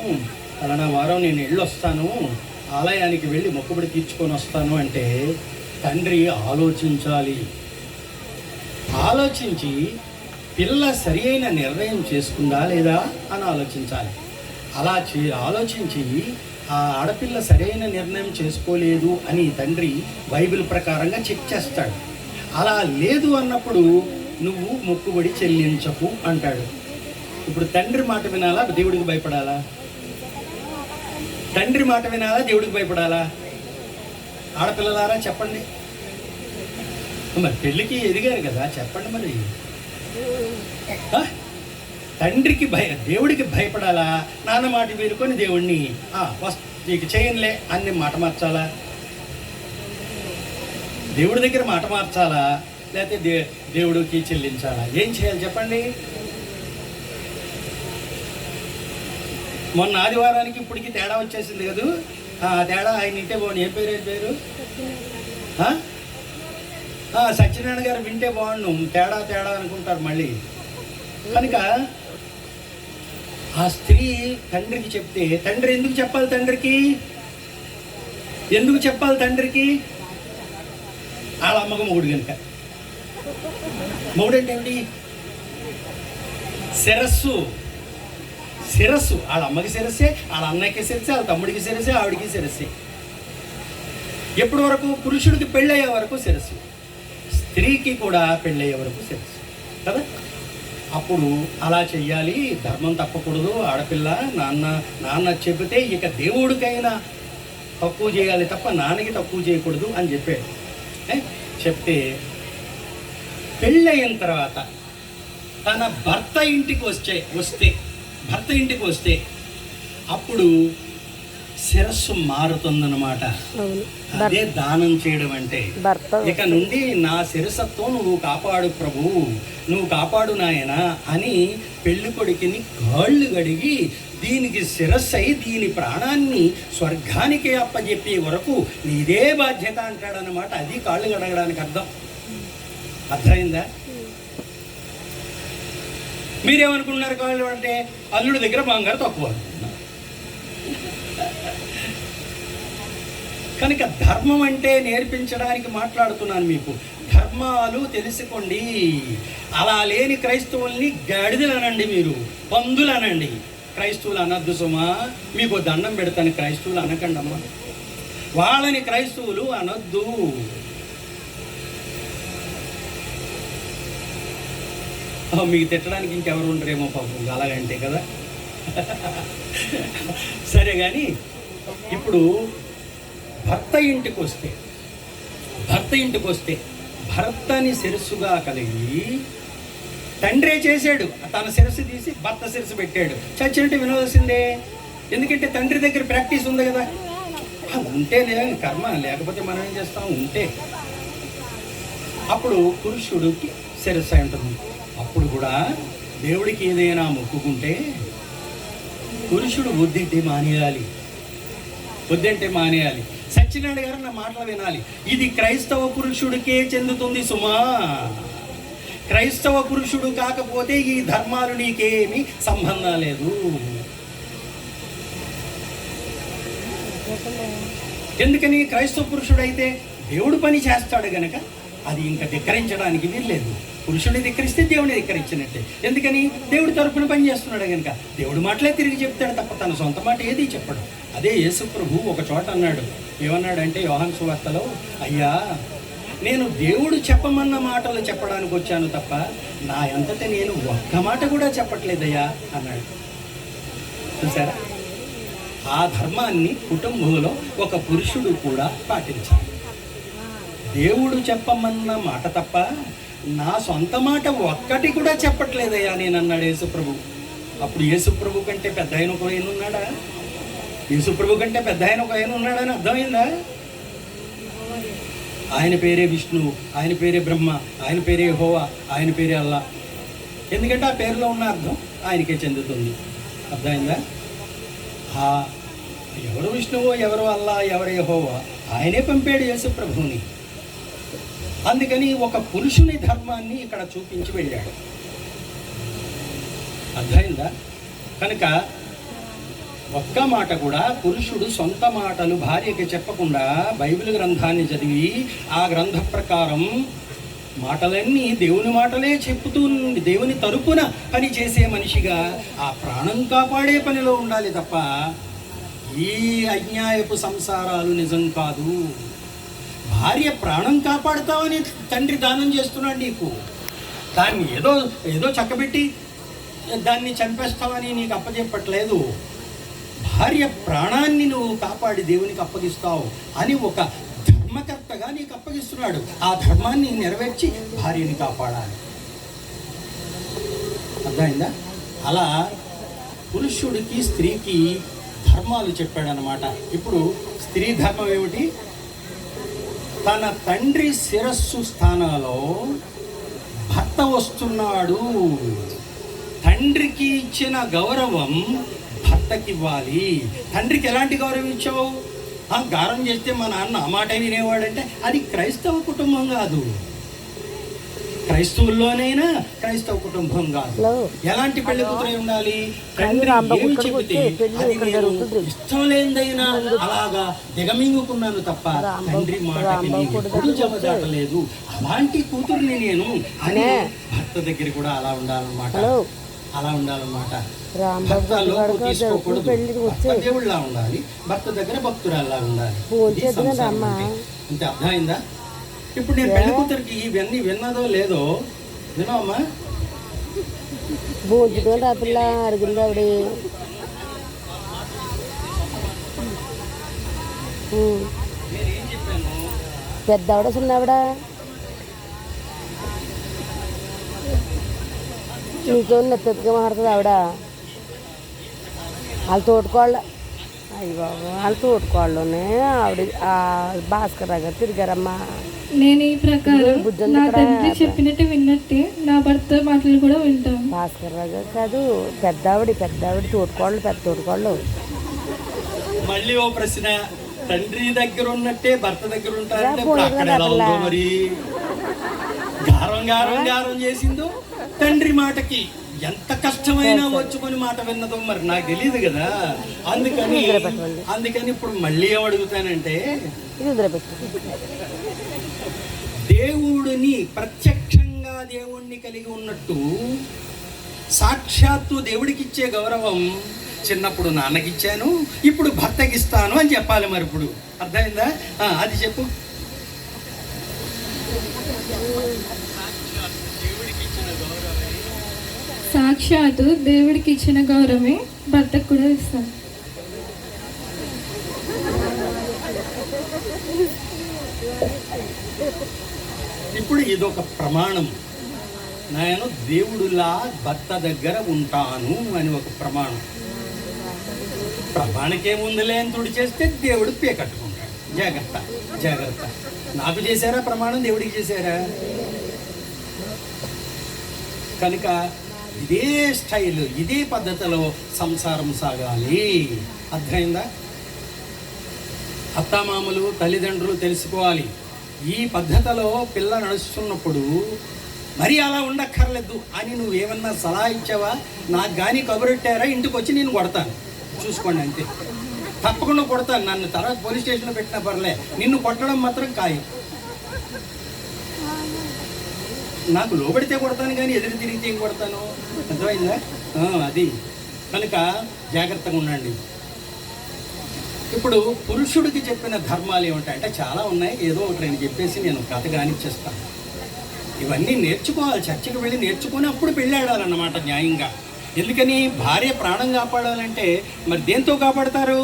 పలానా వారం నేను వెళ్ళొస్తాను, ఆలయానికి వెళ్ళి మొక్కుబడి తీర్చుకొని వస్తాను అంటే తండ్రి ఆలోచించి పిల్ల సరి అయిన నిర్ణయం చేసుకుందా లేదా అని ఆలోచించాలి. అలా ఆలోచించి ఆ ఆడపిల్ల సరైన నిర్ణయం చేసుకోలేదు అని తండ్రి బైబిల్ ప్రకారంగా చెక్ చేస్తాడు. అలా లేదు అన్నప్పుడు నువ్వు మొక్కుబడి చెల్లించకు అంటాడు. ఇప్పుడు తండ్రి మాట వినాలా, దేవుడికి భయపడాలా? తండ్రి మాట వినాలా, దేవుడికి భయపడాలా? ఆడపిల్లలారా చెప్పండి. మరి పెళ్ళికి ఎదిగారు కదా, చెప్పండి మరి. తండ్రికి దేవుడికి భయపడాలా? నాన్న మాట వీరుకొని దేవుడిని నీకు చేయనులే అని మాట మార్చాలా? దేవుడి దగ్గర మాట మార్చాలా? లేకపోతే దేవుడికి చెల్లించాలా? ఏం చేయాలి చెప్పండి? మొన్న ఆదివారానికి ఇప్పటికి తేడా వచ్చేసింది కదా. ఆ తేడా ఆయన వింటే బాగుండు. ఏ పేరు సత్యనారాయణ గారు వింటే బాగుండు. తేడా తేడా అనుకుంటారు మళ్ళీ. కనుక ఆ స్త్రీ తండ్రికి చెప్తే, తండ్రి ఎందుకు చెప్పాలి? ఎందుకు చెప్పాలి తండ్రికి? వాళ్ళ అమ్మకు మొగుడు కనుక. మొగుడు అంటే ఏమిటి? శిరస్సు. వాళ్ళ అమ్మకి శిరస్సే, వాళ్ళ అన్నకి శిరస్సే, వాళ్ళ తమ్ముడికి శిరస్సే, ఆవిడికి శిరస్సే. ఎప్పటి వరకు? పురుషుడికి పెళ్ళయ్యే వరకు శిరస్సు, స్త్రీకి కూడా పెళ్ళయ్యే వరకు శిరస్సు కదా. అప్పుడు అలా చెయ్యాలి, ధర్మం తప్పకూడదు. ఆడపిల్ల నాన్న చెబితే ఇక దేవుడికైనా తక్కువ చేయాలి తప్ప నాన్నకి తక్కువ చేయకూడదు అని చెప్పాడు. చెప్తే పెళ్ళయిన తర్వాత తన భర్త ఇంటికి వస్తే అప్పుడు శిరస్సు మారుతుందన్నమాట. అదే దానం చేయడం అంటే. ఇక నుండి నా శిరసత్వం నువ్వు కాపాడు ప్రభువు, నువ్వు కాపాడు నాయనా అని పెళ్లి కొడుకుని కాళ్ళు గడిగి దీనికి శిరస్సు అయి దీని ప్రాణాన్ని స్వర్గానికి అప్పజెప్పే వరకు నీదే బాధ్యత అంటాడనమాట. అది కాళ్ళు గడగడానికి అర్థమైందా? మీరేమనుకున్నారు? కాళ్ళు అంటే అల్లుడి దగ్గర బంగారు తక్కువ. కనుక ధర్మం అంటే నేర్పించడానికి మాట్లాడుతున్నాను మీకు. ధర్మాలు తెలుసుకోండి. అలా లేని క్రైస్తవుల్ని గాడిదలనండి, మీరు పందులనండి. క్రైస్తవులు అనద్దు సుమా, మీకు దండం పెడతాను. క్రైస్తవులు అనకండి అమ్మా, వాళ్ళని క్రైస్తవులు అనొద్దు. మీకు తిట్టడానికి ఇంకెవరు ఉండరేమో పాపం అలాగంటే కదా. సరే కానీ ఇప్పుడు భర్త ఇంటికి వస్తే భర్తని శిరస్సుగా కలిగి తండ్రే చేశాడు. తన శిరస్సు తీసి భర్త శిరస్సు పెట్టాడు. చచ్చినట్టు వినవలసిందే. ఎందుకంటే తండ్రి దగ్గర ప్రాక్టీస్ ఉంది కదా. ఉంటే కర్మ, లేకపోతే మనం ఏం చేస్తాం? ఉంటే అప్పుడు పురుషుడికి శిరస్సు ఉంటుంది. అప్పుడు కూడా దేవుడికి ఏదైనా మొక్కుకుంటే పురుషుడు వద్దంటే మానేయాలి. సత్యనారాయణ గారు నా మాటలు వినాలి. ఇది క్రైస్తవ పురుషుడికే చెందుతుంది సుమా. క్రైస్తవ పురుషుడు కాకపోతే ఈ ధర్మాలు నీకేమీ సంబంధం లేదు. ఎందుకని? క్రైస్తవ పురుషుడైతే దేవుడు పని చేస్తాడు గనక అది ఇంకా ధిక్కరించడానికి వీల్లేదు. పురుషుడిని ధిక్కరిస్తే దేవుడిని ధిక్కరించినట్టే. ఎందుకని? దేవుడి తరపున పని చేస్తున్నాడు కనుక దేవుడి మాటలే తిరిగి చెప్తాడు తప్ప తన సొంత మాట ఏది చెప్పడు. అదే యేసు ప్రభు ఒక చోట అన్నాడు. ఏమన్నాడంటే యోహాను సువార్తలో, అయ్యా నేను దేవుడు చెప్పమన్న మాటలు చెప్పడానికి వచ్చాను తప్ప నా అంతట నేను ఒక్క మాట కూడా చెప్పట్లేదయ్యా అన్నాడు. చూసారా? ఆ ధర్మాన్ని కుటుంబంలో ఒక పురుషుడు కూడా పాటించాలి. దేవుడు చెప్పమన్న మాట తప్ప నా సొంత మాట ఒక్కటి కూడా చెప్పట్లేదయ్యా నేను అన్నాడు యేసుప్రభు. అప్పుడు యేసుప్రభు కంటే పెద్ద ఆయన ఒక ఆయన ఉన్నాడా? యేసుప్రభు కంటే పెద్ద ఆయన ఒక ఆయన ఉన్నాడని అర్థమైందా? ఆయన పేరే విష్ణువు, ఆయన పేరే బ్రహ్మ, ఆయన పేరే యెహోవా, ఆయన పేరే అల్లా. ఎందుకంటే ఆ పేరులో ఉన్న అర్థం ఆయనకే చెందుతుంది. అర్థమైందా? ఎవరు విష్ణువో, ఎవరు అల్లా, ఎవరు యెహోవా, ఆయనే పంపాడు యేసుప్రభుని. అందుకని ఒక పురుషుని ధర్మాన్ని ఇక్కడ చూపించి వెళ్ళాడు. అర్థమైందా? కనుక ఒక్క మాట కూడా పురుషుడు సొంత మాటలు భార్యకి చెప్పకుండా బైబిల్ గ్రంథాన్ని చదివి ఆ గ్రంథ ప్రకారం మాటలన్నీ దేవుని మాటలే చెప్పుతూ దేవుని తరపున పని చేసే మనిషిగా ఆ ప్రాణం కాపాడే పనిలో ఉండాలి తప్ప ఈ అన్యాయపు సంసారాలు నిజం కాదు. భార్య ప్రాణం కాపాడుతావని తండ్రి దానం చేస్తున్నాడు నీకు. దాన్ని ఏదో చక్కబెట్టి దాన్ని చంపేస్తావని నీకు అప్పచెప్పట్లేదు. భార్య ప్రాణాన్ని నువ్వు కాపాడి దేవునికి అప్పగిస్తావు అని ఒక ధర్మకర్తగా నీకు అప్పగిస్తున్నాడు. ఆ ధర్మాన్ని నెరవేర్చి భార్యని కాపాడాలి. అర్థమైందా? అలా పురుషుడికి స్త్రీకి ధర్మాలు చెప్పాడనమాట. ఇప్పుడు స్త్రీ ధర్మం ఏమిటి? తన తండ్రి శిరస్సు స్థానంలో భర్త వస్తున్నాడు. తండ్రికి ఇచ్చిన గౌరవం భర్తకి ఇవ్వాలి. తండ్రికి ఎలాంటి గౌరవం ఇచ్చావు? గారం చేస్తే మా నాన్న ఆ మాట వినేవాడంటే అది క్రైస్తవ కుటుంబం కాదు. క్రైస్తవుల్లోనైనా క్రైస్తవ కుటుంబం కాదు. ఎలాంటి పెళ్లి కూతురై ఉండాలి? తండ్రి ఏమి చెబితే అది నేను ఇష్టం లేదైనా అలాగా దిగమింగుకున్నాను తప్ప తండ్రి మాటకి నేను ఎప్పుడు జమదాటలేదు. అలాంటి కూతుర్ని నేను అని భర్త దగ్గర కూడా అలా ఉండాలన్నమాట. భర్త లోపు తీసుకోకూడదు. భర్త దేవుళ్ళ ఉండాలి, భర్త దగ్గర భక్తురాల్లా ఉండాలి. అంతే, అర్థమైందా? ఇప్పుడు నేను పెళ్లి కూతురికి ఇవన్నీ విన్నదో లేదో వినవమ్మా? అడిగింది ఆవిడ. పెద్ద ఆవిడ చిన్నవిడ నీతో నెత్తగా మాట్లాడుతుంది ఆవిడ. వాళ్ళ తోటకోళ్ళ అయ్యి బాబు, వాళ్ళ తోటకోళ్ళనే ఆవిడ భాస్కర్ గారు తిరిగారమ్మా. నేను ఈ ప్రకారం నా తండ్రి చెప్పినట్టు విన్నట్టే నా భర్త మాటలు కూడా వింటాను. భాస్కర్ గారు కాదు, పెద్దావిడ తోటకోళ్ళు, పెద్ద తోటకోళ్ళు. మళ్ళీ ఓ ప్రశ్న, తండ్రి దగ్గర ఉన్నట్టే భర్త దగ్గర ఉంటారంటే అక్కడ ఎలా ఉందో మరి? గారం చేసిందో తండ్రి మాటకి ఎంత కష్టమైనా వచ్చుకొని మాట విన్నదో మరి నాకు తెలియదు కదా. అందుకని ఇప్పుడు మళ్ళీ ఏమడుగుతానంటే, దేవుడిని ప్రత్యక్షంగా దేవుణ్ణి కలిగి ఉన్నట్టు సాక్షాత్తు దేవుడికి ఇచ్చే గౌరవం చిన్నప్పుడు నాన్నకిచ్చాను, ఇప్పుడు భర్తకిస్తాను అని చెప్పాలి. మరి ఇప్పుడు అర్థమైందా? అది చెప్పు. సాక్షాత్తు దేవుడికి ఇచ్చిన గౌరవమే భర్తకు కూడా ఇస్తాను. ఇప్పుడు ఇదొక ప్రమాణం. నేను దేవుడులా భర్త దగ్గర ఉంటాను అని ఒక ప్రమాణం. ప్రమాణకేముందులే అని తుడి చేస్తే దేవుడు కట్టుకుంటాడు. జాగ్రత్త. నాకు చేశారా ప్రమాణం? దేవుడికి చేశారా? కనుక ఇదే స్టైల్, ఇదే పద్ధతిలో సంసారం సాగాలి. అర్థమైందా? అత్తామామలు, తల్లిదండ్రులు తెలుసుకోవాలి. ఈ పద్ధతిలో పిల్ల నడుస్తున్నప్పుడు మరి అలా ఉండక్కర్లేదు అని నువ్వేమన్నా సలహా ఇచ్చావా? నాకు కానీ కబురెట్టారా ఇంటికి వచ్చి నేను కొడతాను, చూసుకోండి అంతే. తప్పకుండా కొడతాను. నన్ను తర్వాత పోలీస్ స్టేషన్లో పెట్టినా పర్లే, నిన్ను కొట్టడం మాత్రం ఖాయం. నాకు లోబడితే కొడతాను కానీ ఎదురు తిరిగితే ఏం కొడతాను? అర్థమైందా? అది కనుక జాగ్రత్తగా ఉండండి. ఇప్పుడు పురుషుడికి చెప్పిన ధర్మాలు ఏమిటంటే చాలా ఉన్నాయి. ఏదో ఒకటి నేను చెప్పేసి నేను కథ కానిచ్చేస్తాను. ఇవన్నీ నేర్చుకోవాలి, చర్చకు వెళ్ళి నేర్చుకొని అప్పుడు పెళ్ళాడాలన్నమాట న్యాయంగా. ఎందుకని? భార్య ప్రాణం కాపాడాలంటే మరి దేంతో కాపాడతారు?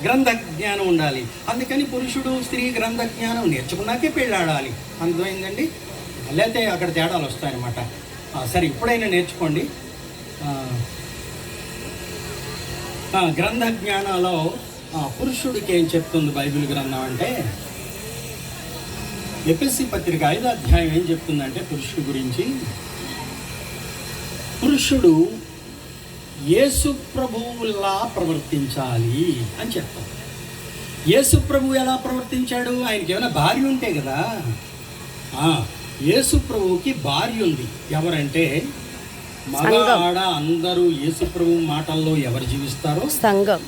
గ్రంథ జ్ఞానం ఉండాలి. అందుకని పురుషుడు స్త్రీ గ్రంథ జ్ఞానం నేర్చుకున్నాకే పెళ్ళాడాలి. అర్థమైందండి? లేకపోతే అక్కడ తేడాలు వస్తాయన్నమాట. సరే, ఇప్పుడైనా నేర్చుకోండి. గ్రంథ జ్ఞానంలో పురుషుడికి ఏం చెప్తుంది బైబిల్ గ్రంథం అంటే, ఎఫెసీ పత్రిక 5వ అధ్యాయం ఏం చెప్తుందంటే పురుషుడు గురించి, పురుషుడు యేసు ప్రభువులా ప్రవర్తించాలి అని చెప్తాం. యేసు ప్రభువు ఎలా ప్రవర్తించాడు? ఆయనకి ఏమైనా భార్య ఉంటే కదా. యేసు ప్రభువుకి భార్య ఉంది. ఎవరంటే మగ ఆడ అందరూ యేసు ప్రభు మాటల్లో ఎవరు జీవిస్తారో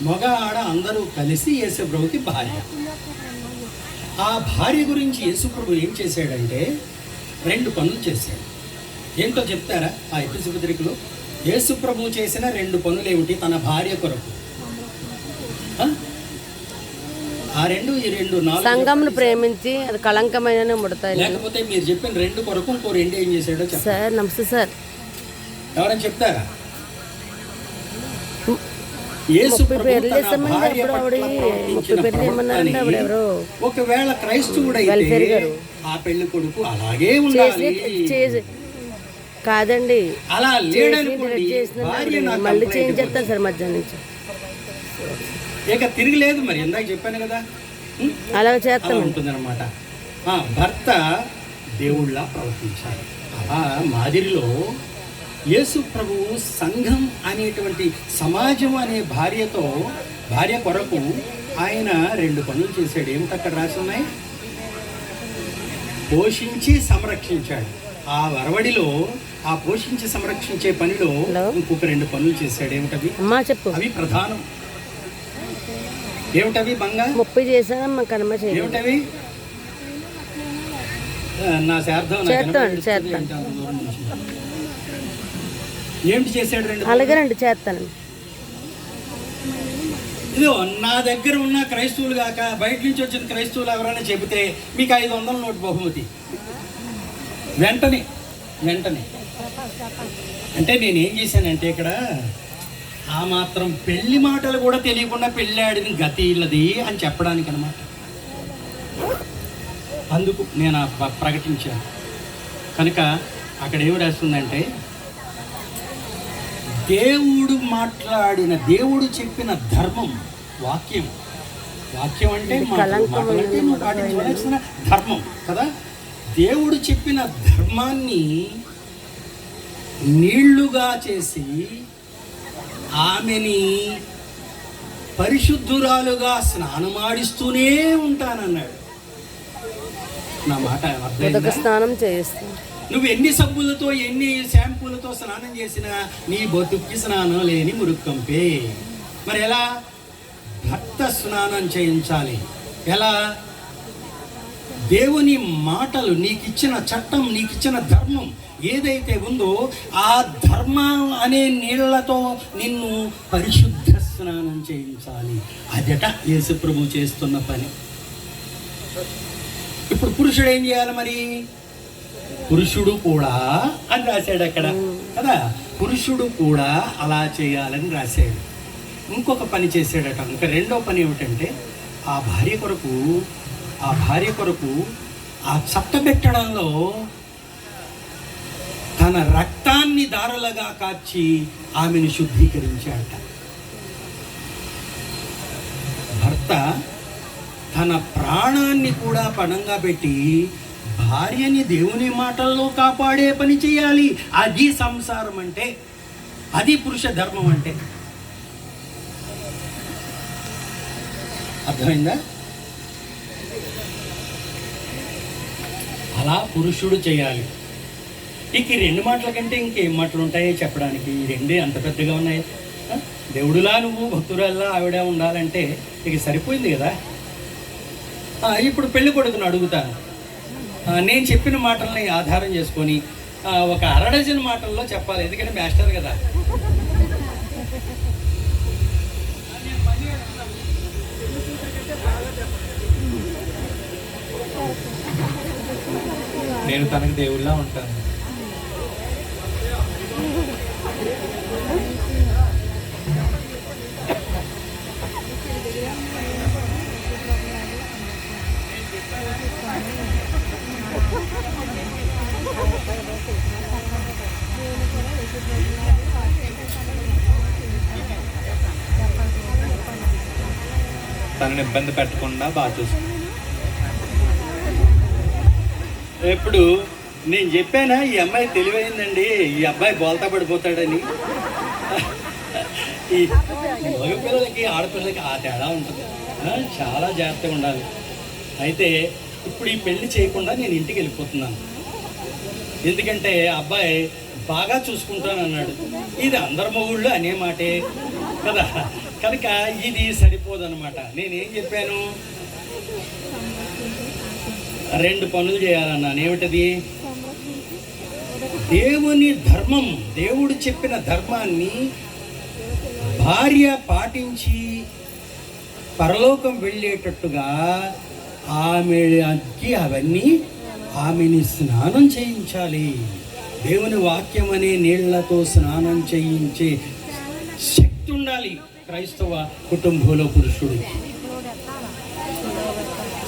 మగ ఆడ అందరూ కలిసి యేసు ప్రభుకి భార్య. ఆ భార్య గురించి యేసు ప్రభు ఏం చేశాడంటే 2 పనులు చేశాడు. ఏంటో చెప్తారా? ఆ ఎఫెసీ పత్రికలో యేసు ప్రభు చేసిన 2 పనులు ఏమిటి తన భార్య కొరకు? ఆ 2 ఈ 2 4 సంఘమును ప్రేమించి అది కళంకమైన ముడతాయి. లేకపోతే మీరు చెప్పిన 2 కొరకు ఇంకో 2 ఏం చేశాడో సార్? నమస్తే సార్, ఎవరైనా చెప్తారా? యేసు ఒకవేళ క్రైస్తవుడైతే ఆ పెళ్లి కొడుకు అలాగే ఉండాలి కాదండి. అలా లేడనుకోండి, మళ్ళీ చేంజ్ చేస్తాను సార్ మధ్యాహ్నం నుంచి. ఇక తిరిగిలేదు. మరి ఇందాక చెప్పాను కదా, అలా చేస్తాం ఉంటుంది అనమాట. భర్త దేవుళ్ళ ప్రవర్తించాలి. అలా మాదిరిలో యేసు ప్రభువు సంఘం అనేటువంటి సమాజం అనే భార్య కొరకు ఆయన 2 పనులు చేశాడు. ఏమిటి అక్కడ రాసి ఉన్నాయి? పోషించి సంరక్షించాడు. ఆ వరవడిలో ఆ పోషించి సంరక్షించే పనిలో ఇంకొక 2 పనులు చేశాడు. ఏమిటవి? చెప్పు. అవి ప్రధానం. ఏమిటవి? బంగా 30 చేశానమ్మా కనమ. ఏమిటవి? నా శార్థం ఏమిటి చేశాడు? 2 అలాగే 2 చేస్తాను. ఇదో నా దగ్గర ఉన్న క్రైస్తవులు కాక బయట నుంచి వచ్చిన క్రైస్తవులు ఎవరైనా చెబితే మీకు 500 నోటు బహుమతి. వెంటనే అంటే నేనేం చేశానంటే ఇక్కడ ఆ మాత్రం పెళ్లి మాటలు కూడా తెలియకుండా పెళ్ళాడిన గతి ఇల్లది అని చెప్పడానికి అనమాట. అందుకు నేను ప్రకటించాను. కనుక అక్కడ ఏమి రాస్తుందంటే, దేవుడు చెప్పిన ధర్మం, వాక్యం అంటే పాటించవలసిన ధర్మం కదా. దేవుడు చెప్పిన ధర్మాన్ని నీళ్లుగా చేసి ఆమెని పరిశుద్ధురాలుగా స్నానమాడిస్తూనే ఉంటానన్నాడు. నా మాట స్నానం చేయిస్తా. నువ్వు ఎన్ని సబ్బులతో ఎన్ని షాంపూలతో స్నానం చేసినా నీ బతుక్కి స్నానం లేని మురుక్కంపే. మరి ఎలా? భర్త స్నానం చేయించాలి. ఎలా? దేవుని మాటలు, నీకిచ్చిన చట్టం, నీకిచ్చిన ధర్మం ఏదైతే ఉందో ఆ ధర్మం అనే నీళ్లతో నిన్ను పరిశుద్ధ స్నానం చేయించాలి. అదట యేసు ప్రభు చేస్తున్న పని. ఇప్పుడు పురుషుడు ఏం చేయాలి మరి? పురుషుడు కూడా అని రాశాడు అక్కడ కదా. పురుషుడు కూడా అలా చేయాలని రాశాడు. ఇంకొక పని చేశాడట. ఇంకా 2వ పని ఏమిటంటే, ఆ భార్య కొరకు ఆ చట్టబెట్టడంలో తన రక్తాన్ని దారులుగా కార్చి ఆమెను శుద్ధీకరించాడట. భర్త తన ప్రాణాన్ని కూడా పణంగా పెట్టి భార్యని దేవుని మాటల్లో కాపాడే పని చేయాలి. అది సంసారం అంటే, అది పురుష ధర్మం అంటే. అర్థమైందా? అలా పురుషుడు చేయాలి. ఇక ఈ 2 మాటల కంటే ఇంకేం మాటలు ఉంటాయో చెప్పడానికి? ఈ 2 అంత పెద్దగా ఉన్నాయి. దేవుడులా నువ్వు, భక్తురాల్లా ఆవిడ ఉండాలంటే ఇక సరిపోయింది కదా. ఇప్పుడు పెళ్లి కొడుకును అడుగుతాను. నేను చెప్పిన మాటల్ని ఆధారం చేసుకొని ఒక 1/2 డజన్ మాటల్లో చెప్పాలి. ఎందుకంటే మాస్టర్ కదా. నేను తనకు దేవుళ్ళ ఉంటాను. తనని ఇబ్బంది పెట్టకుండా బాగా చూసుకుంటాను. ఎప్పుడు నేను చెప్పానా ఈ అమ్మాయి తెలివైందండి, ఈ అబ్బాయి బోల్తా పడిపోతాడని? ఈ మగపిల్లలకి ఆడపిల్లలకి ఆ తేడా ఉంటుంది. చాలా జాగ్రత్తగా ఉండాలి. అయితే ఇప్పుడు ఈ పెళ్లి చేయకుండా నేను ఇంటికి వెళ్ళిపోతున్నాను. ఎందుకంటే అబ్బాయి బాగా చూసుకుంటాను అన్నాడు. ఇది అందరి మొగుళ్ళు అనే మాటే కదా. కనుక ఇది సరిపోదన్నమాట. నేనేం చెప్పాను? 2 పనులు చేయాలన్నాను. ఏమిటది? దేవుని ధర్మం, దేవుడు చెప్పిన ధర్మాన్ని భార్య పాటించి పరలోకం వెళ్ళేటట్టుగా ఆమెని స్నానం చేయించాలి. దేవుని వాక్యం అనే నీళ్లతో స్నానం చేయించే శక్తి ఉండాలి క్రైస్తవ కుటుంబంలో పురుషుడికి.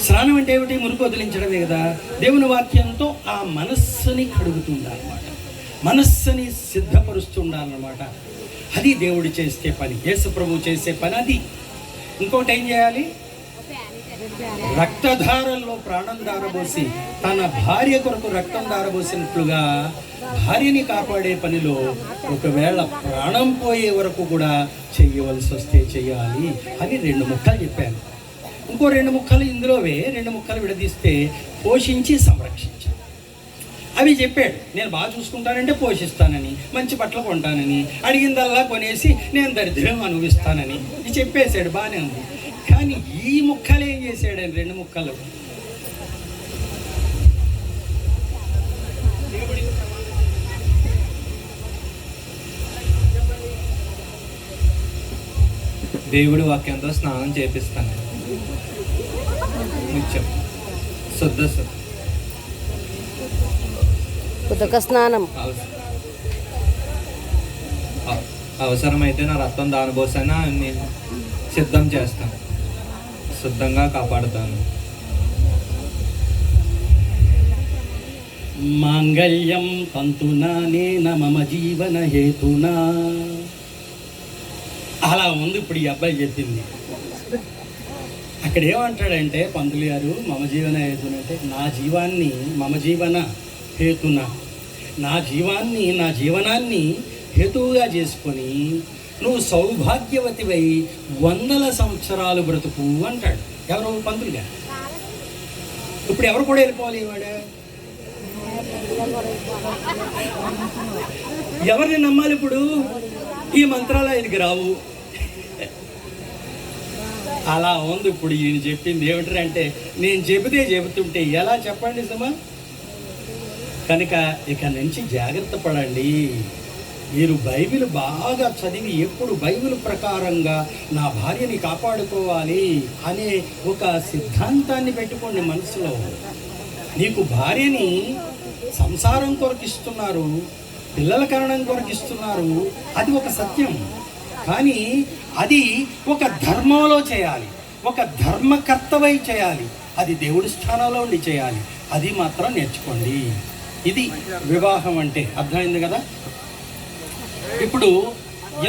స్నానం అంటే ఏమిటి? మురికి వదిలించడమే కదా. దేవుని వాక్యంతో ఆ మనస్సుని కడుగుతుండాలన్నమాట, మనస్సుని సిద్ధపరుస్తుండాలన్నమాట. అది దేవుడు చేసే పని, యేసు ప్రభు చేసే పని అది. ఇంకోటి ఏం చేయాలి? రక్తధారల్లో ప్రాణం దారబోసి తన భార్య కొరకు రక్తం దారబోసినట్లుగా భార్యని కాపాడే పనిలో ఒకవేళ ప్రాణం పోయే వరకు కూడా చెయ్యవలసి వస్తే చెయ్యాలి అని 2 ముక్కలు చెప్పాను. ఇంకో 2 ముక్కలు ఇందులోవే 2 ముక్కలు విడదీస్తే పోషించి సంరక్షించాలి అవి చెప్పాడు. నేను బాగా చూసుకుంటానంటే పోషిస్తానని, మంచి బట్టలు కొంటానని, అడిగిందల్లా కొనేసి నేను దరిద్రం అనుభవిస్తానని ఇది చెప్పేశాడు, బాగానే ఉంది. కానీ ఈ ముక్కలు ఏం చేశాడని 2 ముక్కలు దేవుడి వాక్యంతో స్నానం చేపిస్తాను. నిత్యం శుద్ధ ఉదక స్నానం. అవసరమైతే నా రక్తం దానిపోసైనా నేను సిద్ధం చేస్తాను, శుద్ధంగా కాపాడుతాను. మాంగళ్యం తంతునా నేన మమ జీవన హేతునా. అలా ఉంది ఇప్పుడు ఈ అబ్బాయి చెప్పింది. అక్కడ ఏమంటాడంటే పంతులు గారు, మమ జీవన హేతున అంటే నా జీవాన్ని, మమ జీవన హేతున, నా జీవనాన్ని హేతువుగా చేసుకొని నువ్వు సౌభాగ్యవతివై 100 సంవత్సరాలు బ్రతుకు అంటాడు. ఎవరు? పంతులుగా. ఇప్పుడు ఎవరు కూడా వెళ్ళిపోవాలి? వాడు ఎవరిని నమ్మాలి ఇప్పుడు? ఈ మంత్రాలు ఆయనకి రావు. అలా ఉంది ఇప్పుడు ఈయన చెప్పింది. ఏమిటంటే నేను చెబుతుంటే ఎలా చెప్పండి సుమా? కనుక ఇక నుంచి జాగ్రత్త పడండి. మీరు బైబిల్ బాగా చదివి ఎప్పుడు బైబిల్ ప్రకారంగా నా భార్యని కాపాడుకోవాలి అనే ఒక సిద్ధాంతాన్ని పెట్టుకోండి మనసులో. నీకు భార్యని సంసారం కొరకు ఇస్తున్నారు, పిల్లల కారణం కొరకు ఇస్తున్నారు, అది ఒక సత్యం. కానీ అది ఒక ధర్మంలో చేయాలి, ఒక ధర్మకర్తవై చేయాలి, అది దేవుడి స్థానంలో ఉండి చేయాలి. అది మాత్రం నేర్చుకోండి. ఇది వివాహం అంటే. అర్థమైంది కదా? ఇప్పుడు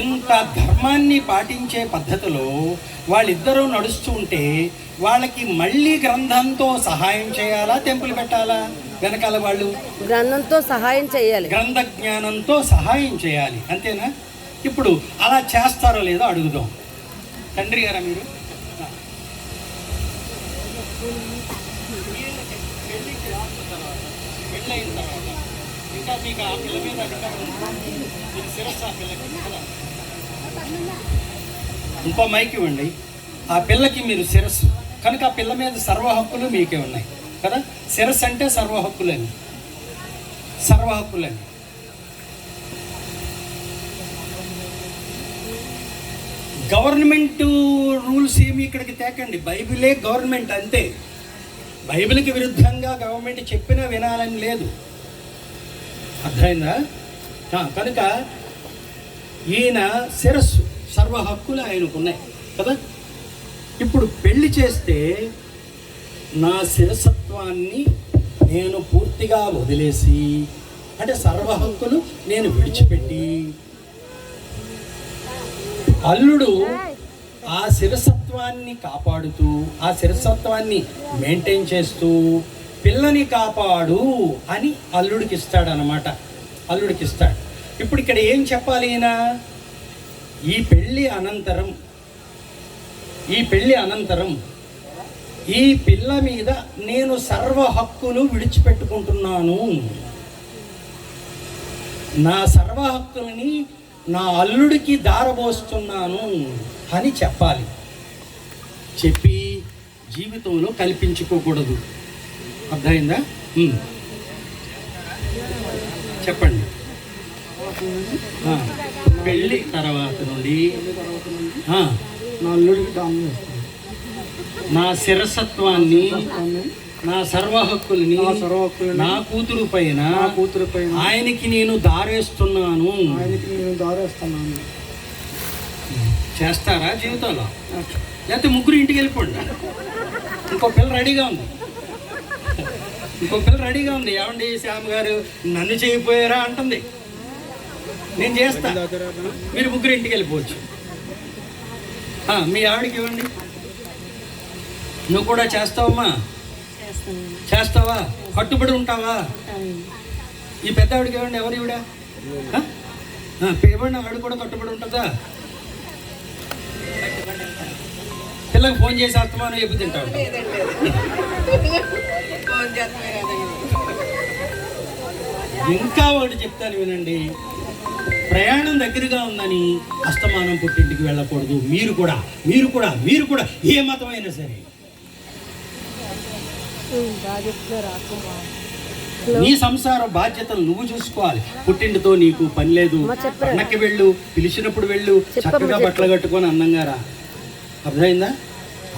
ఇంత ధర్మాన్ని పాటించే పద్ధతిలో వాళ్ళిద్దరూ నడుస్తూ ఉంటే వాళ్ళకి మళ్ళీ గ్రంథంతో సహాయం చేయాలా, తెంపులు పెట్టాలా? వెనకాల వాళ్ళు గ్రంథంతో సహాయం చేయాలి, గ్రంథ జ్ఞానంతో సహాయం చేయాలి. అంతేనా? ఇప్పుడు అలా చేస్తారో లేదో అడుగుదాం. తండ్రి గారా మీరు? పెళ్ళైన తర్వాత ఇంకా మీకు ఆ పిల్ల మీద అధికారం ఉందా? మీరు శిరస్సు ఆ పిల్లకి కదా? ఇంకో మైక్ ఇవ్వండి. ఆ పిల్లకి మీరు శిరస్సు కనుక ఆ పిల్ల మీద సర్వ హక్కులు మీకే ఉన్నాయి కదా. శిరస్సు అంటే సర్వ హక్కులని, సర్వ హక్కులని. గవర్నమెంట్ రూల్స్ ఏమి ఇక్కడికి తేకండి. బైబిలే గవర్నమెంట్ అంతే. బైబిల్కి విరుద్ధంగా గవర్నమెంట్ చెప్పినా వినాలని లేదు. అర్థమైందా? కనుక ఈయన శిరస్సు, సర్వ హక్కులు ఆయనకు ఉన్నాయి కదా. ఇప్పుడు పెళ్లి చేస్తే నా శిరసత్వాన్ని నేను పూర్తిగా వదిలేసి, అంటే సర్వ హక్కులు నేను విడిచిపెట్టి, అల్లుడు ఆ శిరసత్వాన్ని కాపాడుతూ, ఆ శిరసత్వాన్ని మెయింటైన్ చేస్తూ పిల్లని కాపాడు అని అల్లుడికి ఇస్తాడనమాట. అల్లుడికి ఇస్తాడు. ఇప్పుడు ఇక్కడ ఏం చెప్పాలి ఈయన? ఈ పెళ్ళి అనంతరం ఈ పిల్ల మీద నేను సర్వ హక్కులు విడిచిపెట్టుకుంటున్నాను, నా సర్వ హక్కులని నా అల్లుడికి దారబోస్తున్నాను అని చెప్పాలి. చెప్పి జీవితంలో కల్పించుకోకూడదు. అర్థమైందా? చెప్పండి. పెళ్ళి తర్వాత నుండి నా అల్లుడికి దానం చేస్తాను. నా శిరసత్వాన్ని, నా సర్వ హక్కుల్ని నా కూతురు పైన ఆయనకి నేను దారేస్తున్నాను. చేస్తారా జీవితంలో? లేకపోతే ముగ్గురు ఇంటికి వెళ్ళిపోండి. ఇంకో పిల్ల రెడీగా ఉంది. ఏమండి శ్యామ్ గారు నన్ను చేయకపోయారా అంటుంది. నేను చేస్తా, మీరు ముగ్గురు ఇంటికి వెళ్ళిపోవచ్చు. మీ ఆవిడకి ఇవ్వండి. నువ్వు కూడా చేస్తావమ్మా? చేస్తావా? కట్టుబడి ఉంటావా? ఈ పెద్ద ఆవిడకి ఏమండి, ఎవరు ఈవిడ? ఇవ్వండి, ఆవిడ కూడా కట్టుబడి ఉంటుందా? పిల్లకి ఫోన్ చేసి అస్తమానం చెప్పి తింటాడు. ఇంకా ఒకటి చెప్తాను వినండి, ప్రయాణం దగ్గరగా ఉందని అస్తమానం పుట్టింటికి వెళ్ళకూడదు. మీరు కూడా ఏ మతమైనా సరే నీ సంసార బాధ్యతలు నువ్వు చూసుకోవాలి. పుట్టింటితో నీకు పని లేదు. పట్టణకి వెళ్ళు, పిలిచినప్పుడు వెళ్ళు, చక్కగా బట్టలు కట్టుకొని అందంగా రా. అర్థమైందా?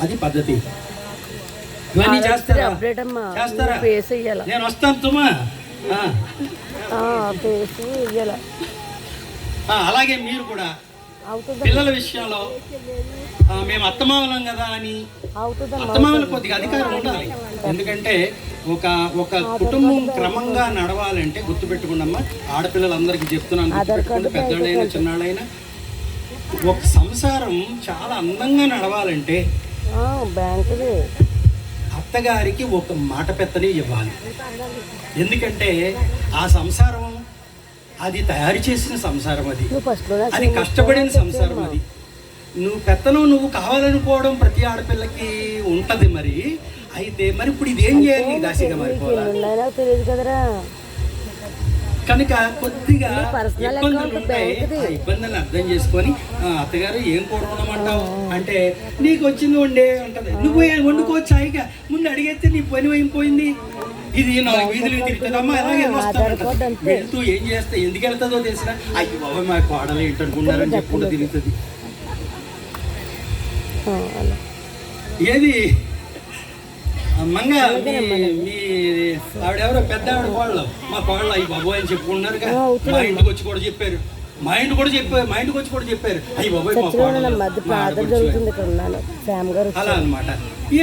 అది పద్ధతి. ఇవన్నీ చేస్తారా? నేను వస్తాను తుమ్మా. అలాగే మీరు కూడా పిల్లల విషయంలో మేము అత్తమామలం కదా అని, అత్తమామలకు కొద్దిగా అధికారం ఉండాలి. ఎందుకంటే ఒక కుటుంబం క్రమంగా నడవాలంటే గుర్తుపెట్టుకున్నమ్మా, ఆడపిల్లలందరికీ చెప్తున్నాను, గుర్తుపెట్టుకుంటే పెద్దవాళ్ళైనా చిన్నాళ్ళైనా, ఒక సంసారం చాలా అందంగా నడవాలంటే అత్తగారికి ఒక మాట పెత్తని ఇవ్వాలి. ఎందుకంటే ఆ సంసారం అది తయారు చేసిన సంసారం, అది కష్టపడిన సంసారం. అది నువ్వు పెత్తనం నువ్వు కావాలనుకోవడం ప్రతి ఆడపిల్లకి ఉంటది. మరి అయితే మరి ఇప్పుడు ఇదేం చేయాలి? దాసిగా మారిపోవాలి. కనుక కొద్దిగా ఇబ్బందులు ఉంటాయి. ఆ ఇబ్బందులను అర్థం చేసుకొని, అత్తగారు ఏం కూర ఉండమంటావు అంటే, నీకు వచ్చింది వండే అంటది. నువ్వు వండుకోవచ్చు హాయిగా, ముందు అడిగేస్తే నీ పని అయిపోయింది. ఇది 4 వీధులు తిరుగుతుంది. అమ్మ అలాగే వస్తాను, వెళ్తూ ఏం చేస్తే ఎందుకు వెళ్తుందో తెలిసిన, అయ్యి బాబా మా కోడలు ఏంటనుకున్నారని చెప్పుకుంటూ తిరుగుతుంది. ఏది మంగ మీ ఆవిడెవరో పెద్ద ఆవిడ కోళ్ళు, మా కోళ్ళు అయ్యి బాబోయ్ అని చెప్పుకుంటున్నారు. మా ఇంటికి వచ్చి కూడా చెప్పారు, మా ఇంటికి వచ్చి కూడా చెప్పారు అయ్యి బాబోయ్ మా కోళ్ళు. అలా అనమాట,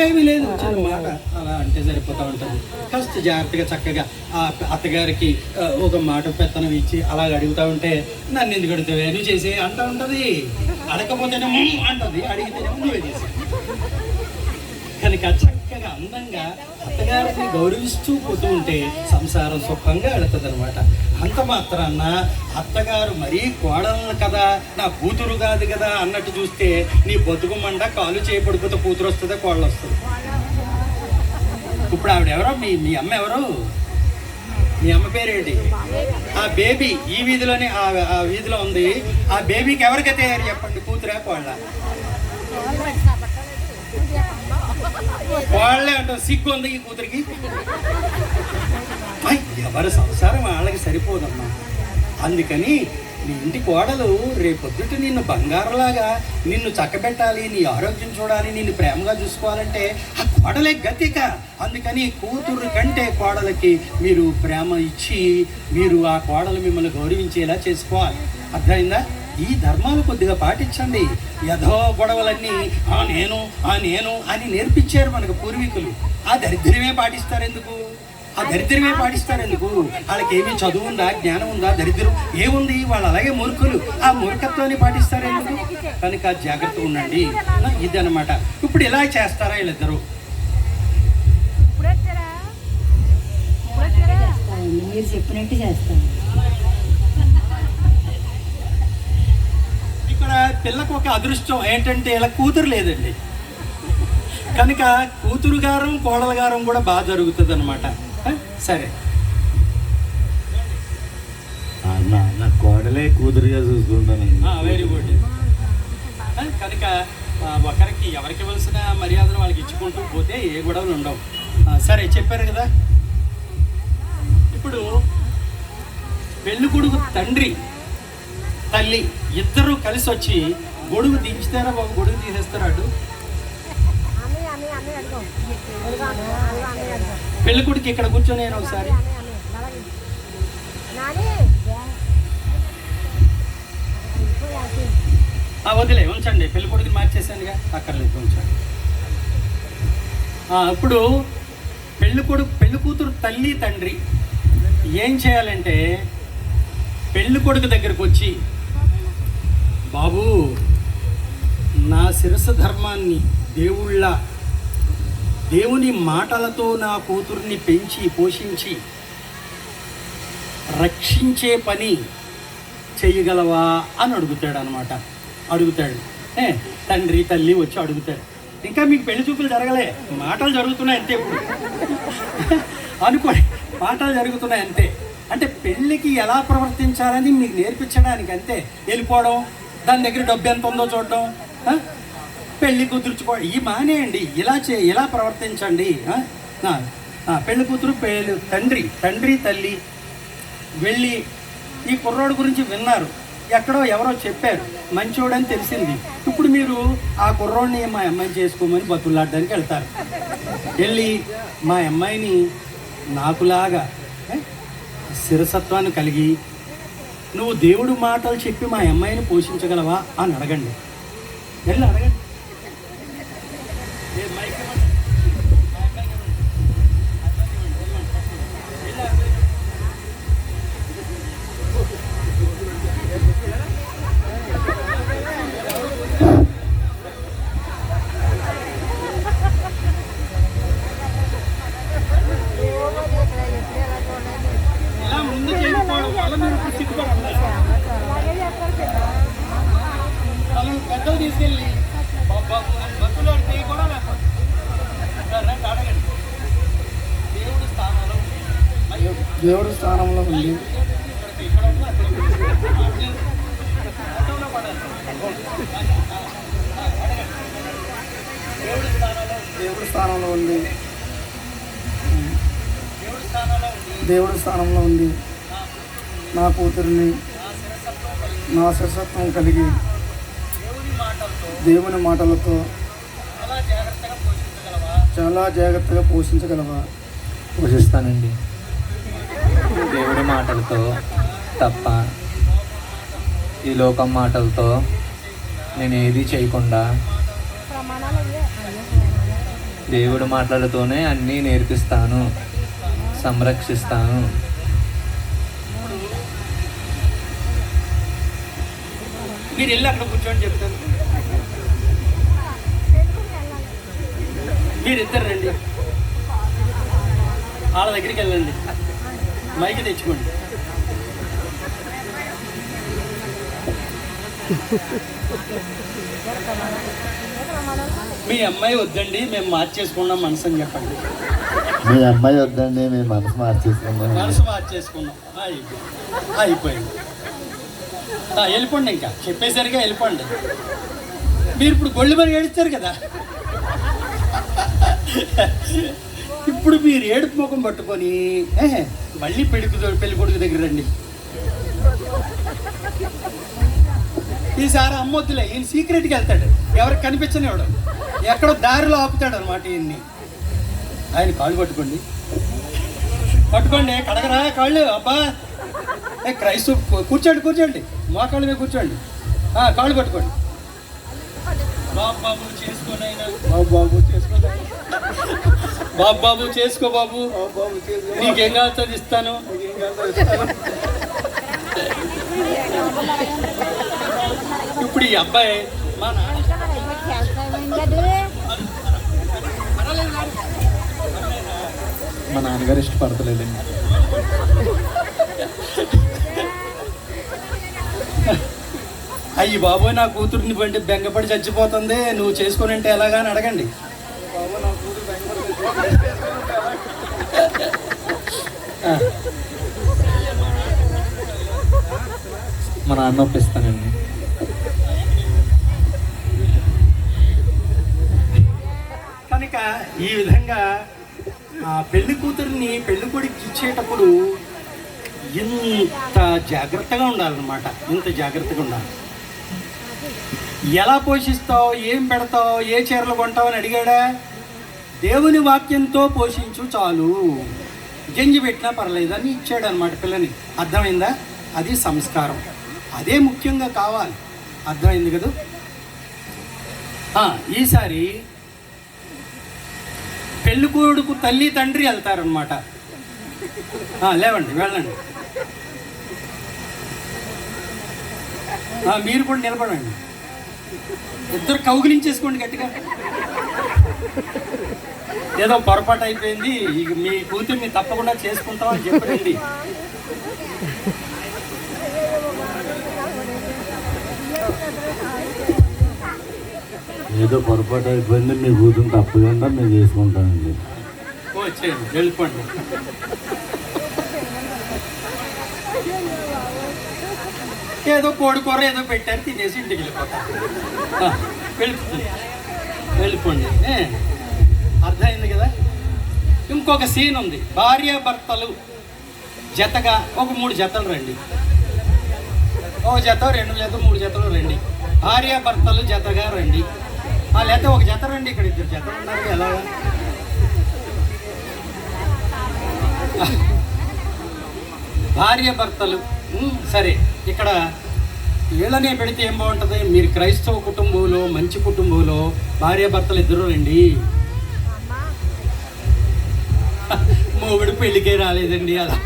ఏమీ లేదు, చిన్న మాట అలా అంటే సరిపోతూ ఉంటుంది. కాస్త జాగ్రత్తగా చక్కగా ఆ అత్తగారికి ఒక మాట పెత్తనం ఇచ్చి అలాగ అడుగుతూ ఉంటే, నన్ను ఎందుకు అడుగుతావే నువ్వు చేసే అంటూ ఉంటుంది. అడగకపోతేనేమో అంటుంది, అడిగితేనేమో నువ్వే చేసే. కనుక చక్కగా అందంగా అత్తగారిని గౌరవిస్తూ పోతూ ఉంటే సంసారం సుఖంగా వెళుతుంది అనమాట. అంత మాత్రాన అత్తగారు మరీ కోడలను కదా, నా కూతురు కాదు కదా అన్నట్టు చూస్తే నీ బతుకుమండ కాలు చేయబడిపోతే కూతురు వస్తుందా కోడలు వస్తుంది? ఇప్పుడు ఆవిడెవరో మీ అమ్మ ఎవరు? మీ అమ్మ పేరేంటి? ఆ బేబీ ఈ వీధిలోనే ఆ వీధిలో ఉంది. ఆ బేబీకి ఎవరికి తయారు చెప్పండి, కూతురా కోళ్ళ? వాళ్ళే అంటారు, సిగ్గు ఉంది ఈ కూతురికి. ఎవరి సంసారం వాళ్ళకి సరిపోదమ్మా. అందుకని నీ ఇంటి కోడలు రేపొద్దుట నిన్ను బంగారంలాగా నిన్ను చక్కబెట్టాలి, నీ ఆరోగ్యం చూడాలి, నిన్ను ప్రేమగా చూసుకోవాలంటే ఆ కోడలే గతిక. అందుకని కూతురు కంటే కోడలకి మీరు ప్రేమ ఇచ్చి మీరు ఆ కోడలు మిమ్మల్ని గౌరవించేలా చేసుకోవాలి. అర్థమైందా? ఈ ధర్మాలు కొద్దిగా పాటించండి. యథో గొడవలన్నీ నేను అని నేర్పించారు మనకు పూర్వీకులు. ఆ దరిద్రమే పాటిస్తారు ఎందుకు? వాళ్ళకి ఏమీ చదువు ఉందా, జ్ఞానం ఉందా? దరిద్రం ఏముంది? వాళ్ళు అలాగే మూర్ఖులు. ఆ మూర్ఖత్వాన్ని పాటిస్తారు ఎందుకు? కనుక జాగ్రత్తగా ఉండండి. ఇది అనమాట. ఇప్పుడు ఇలా చేస్తారా వీళ్ళిద్దరు? మీరు చెప్పినట్టు చేస్తాను. ఇక్కడ పిల్లకు ఒక అదృష్టం ఏంటంటే ఇలా కూతురు లేదండి. కనుక కూతురు గారం కోడల గారం కూడా బాగా జరుగుతుంది అనమాట. సరే, నా కోడలే కూతురుగా చూసుకుంటాను. Very good. కనుక ఒకరికి ఎవరికి ఇవ్వాల్సిన మర్యాదను వాళ్ళకి ఇచ్చుకుంటూ పోతే ఏ గొడవలు ఉండవు. సరే, చెప్పారు కదా. ఇప్పుడు పెళ్ళి కొడుకు తండ్రి తల్లి ఇద్దరు కలిసి వచ్చి గొడుగు దించుతారా బాబు? గొడుగు తీసేస్తారా? అటు పెళ్లి కొడుకు ఇక్కడ కూర్చొని నేను ఒకసారి వదిలే ఉంచండి. పెళ్లి కొడుకుని మార్చేసానుగా, అక్కర్లేదు ఉంచండి. ఇప్పుడు పెళ్లి కూతురు తల్లి తండ్రి ఏం చేయాలంటే పెళ్లి కొడుకు దగ్గరకు వచ్చి, బాబు నా శిరస్సు ధర్మాన్ని దేవుళ్ళ దేవుని మాటలతో నా కూతుర్ని పెంచి పోషించి రక్షించే పని చేయగలవా అని అడుగుతాడు అనమాట. అడుగుతాడు. తండ్రి తల్లి వచ్చి అడుగుతాడు. ఇంకా మీకు పెళ్లి చూపులు జరగలే, మాటలు జరుగుతున్నాయి అంతే. ఇప్పుడు అనుకోండి, మాటలు జరుగుతున్నాయి అంతే. అంటే పెళ్ళికి ఎలా ప్రవర్తించాలని మీకు నేర్పించడానికి అంతే. వెళ్ళిపోవడం, దాని దగ్గర డబ్బు ఎంత ఉందో చూడడం, పెళ్లి కుదుర్చుకోవడం, ఈ మానేయండి. ఇలా ప్రవర్తించండి. పెళ్లి కూతురు తండ్రి తల్లి వెళ్ళి ఈ కుర్రోడు గురించి విన్నారు, ఎక్కడో ఎవరో చెప్పారు, మంచోడని తెలిసింది. ఇప్పుడు మీరు ఆ కుర్రోడిని మా అమ్మాయిని చేసుకోమని బతులాడడానికి వెళ్తారు. వెళ్ళి మా అమ్మాయిని నాకులాగా శిరసత్వాన్ని కలిగి నువ్వు దేవుడు మాటలు చెప్పి మా అమ్మాయిని పోషించగలవా అని అడగండి. వెళ్ళి అడగండి. పెద్దలు తీసుకెళ్ళి బతులాడితే కూడా అడగండి. దేవుడి స్థానంలో ఉంది. దేవుడి స్థానంలో ఉంది. దేవుడి స్థానంలో ఉంది. నా కూతురిని నా శిరసత్వం కలిగి దేవుని మాటలతో చాలా జాగ్రత్తగా పోషించగలవా? పోషిస్తానండి. దేవుడి మాటలతో తప్ప ఈ లోకం మాటలతో నేను ఏది చేయకుండా దేవుడి మాటలతోనే అన్నీ నేర్పిస్తాను, సంరక్షిస్తాను. మీరు వెళ్ళి అక్కడ కూర్చోండి చెప్తాను. మీరిద్దరు రండి, వాళ్ళ దగ్గరికి వెళ్ళండి, మైకి తెచ్చుకోండి. మీ అమ్మాయి వద్దండి, మేము మార్చేసుకున్నాం మనసు అని చెప్పండి. మీ అమ్మాయి వద్దండి, మేము మనసు మార్చేసుకున్నాం. మనసు మార్చేసుకున్నాం, అయిపోయింది. వెళ్ళిపోండి, ఇంకా చెప్పేసరిగా వెళ్ళిపోండి. మీరు ఇప్పుడు గొళ్ళు మరి ఏడుస్తారు కదా, ఇప్పుడు మీరు ఏడుపు ముఖం పట్టుకొని మళ్ళీ పెళ్లి కొడుకు దగ్గర రండి. ఈసారి అమ్మొద్దులే, ఈయన సీక్రెట్గా వెళ్తాడు, ఎవరికి కనిపించనివాడు, ఎక్కడో దారిలో ఆపుతాడు అనమాట ఈయన్ని. ఆయన కాళ్ళు పట్టుకోండి, కడగరా కాళ్ళు. అబ్బా క్రైస్తవ కూర్చోండి, మోకాళ్ళ మీద కూర్చోండి, కాళ్ళు పట్టుకోండి. బాబు చేసుకోండి, బాబు చేసుకో బాబు, నీకేం కావాల్సి ఇస్తాను. ఇప్పుడు ఈ అబ్బాయి మా నాన్నగారు ఇష్టపడతలేదండి. అయ్యి బాబోయ్, నా కూతుర్ని బండి బెంగపడి చచ్చిపోతుంది, నువ్వు చేసుకొని అంటే ఎలాగా అని అడగండి. మా నాన్న ఒప్పిస్తానండి. కనుక ఈ విధంగా పెళ్లి కూతురిని పెళ్లి కొడుకు ఇచ్చేటప్పుడు ఇంత జాగ్రత్తగా ఉండాలన్నమాట. ఇంత జాగ్రత్తగా ఉండాలి. ఎలా పోషిస్తావు, ఏం పెడతావు, ఏ చీరలు కొంటావు అని అడిగాడా? దేవుని వాక్యంతో పోషించు చాలు, జంజి పెట్టినా పర్లేదు అని ఇచ్చాడు అనమాట పిల్లని. అర్థమైందా? అది సంస్కారం, అదే ముఖ్యంగా కావాలి. అర్థమైంది కదా? ఈసారి పెళ్లి కొడుకు తల్లి తండ్రి వెళ్తారనమాట. లేవండి, వెళ్ళండి. మీరు కూడా నిలబడండి. ఇద్దరు కౌగిలించేసుకోండి గట్టిగా. ఏదో పొరపాటు అయిపోయింది, ఇక మీ కూతుర్ని తప్పకుండా చేసుకుంటాం అని చెప్పండి. ఏదో పొరపాటు అయిపోయింది, మీ కూతురు తప్పకుండా మేము చేసుకుంటామండి. వచ్చేయండి, వెళ్ళిపోండి. ఏదో కోడి కూర ఏదో పెట్టారు, తినేసి ఇంటికి వెళ్ళిపోతారు. వెళ్ళిపోండి, వెళ్ళిపోండి. అర్థమైంది కదా. ఇంకొక సీన్ ఉంది. భార్యాభర్తలు జతగా ఒక 3 జతలు రండి. ఒక జత, 2 జత, 3 జతలు రండి. భార్యాభర్తలు జతగా రండి. లేకపోతే ఒక జత రండి. ఇక్కడ 2 జతలు ఉన్నారు, ఎలాగా? భార్యాభర్తలు సరే. ఇక్కడ వీళ్ళనే పెడితే ఏం బాగుంటుంది? మీరు క్రైస్తవ కుటుంబంలో, మంచి కుటుంబంలో భార్యాభర్తలు ఇద్దరు రండి. మొగుడు పెళ్ళికే రాలేదండి, అలా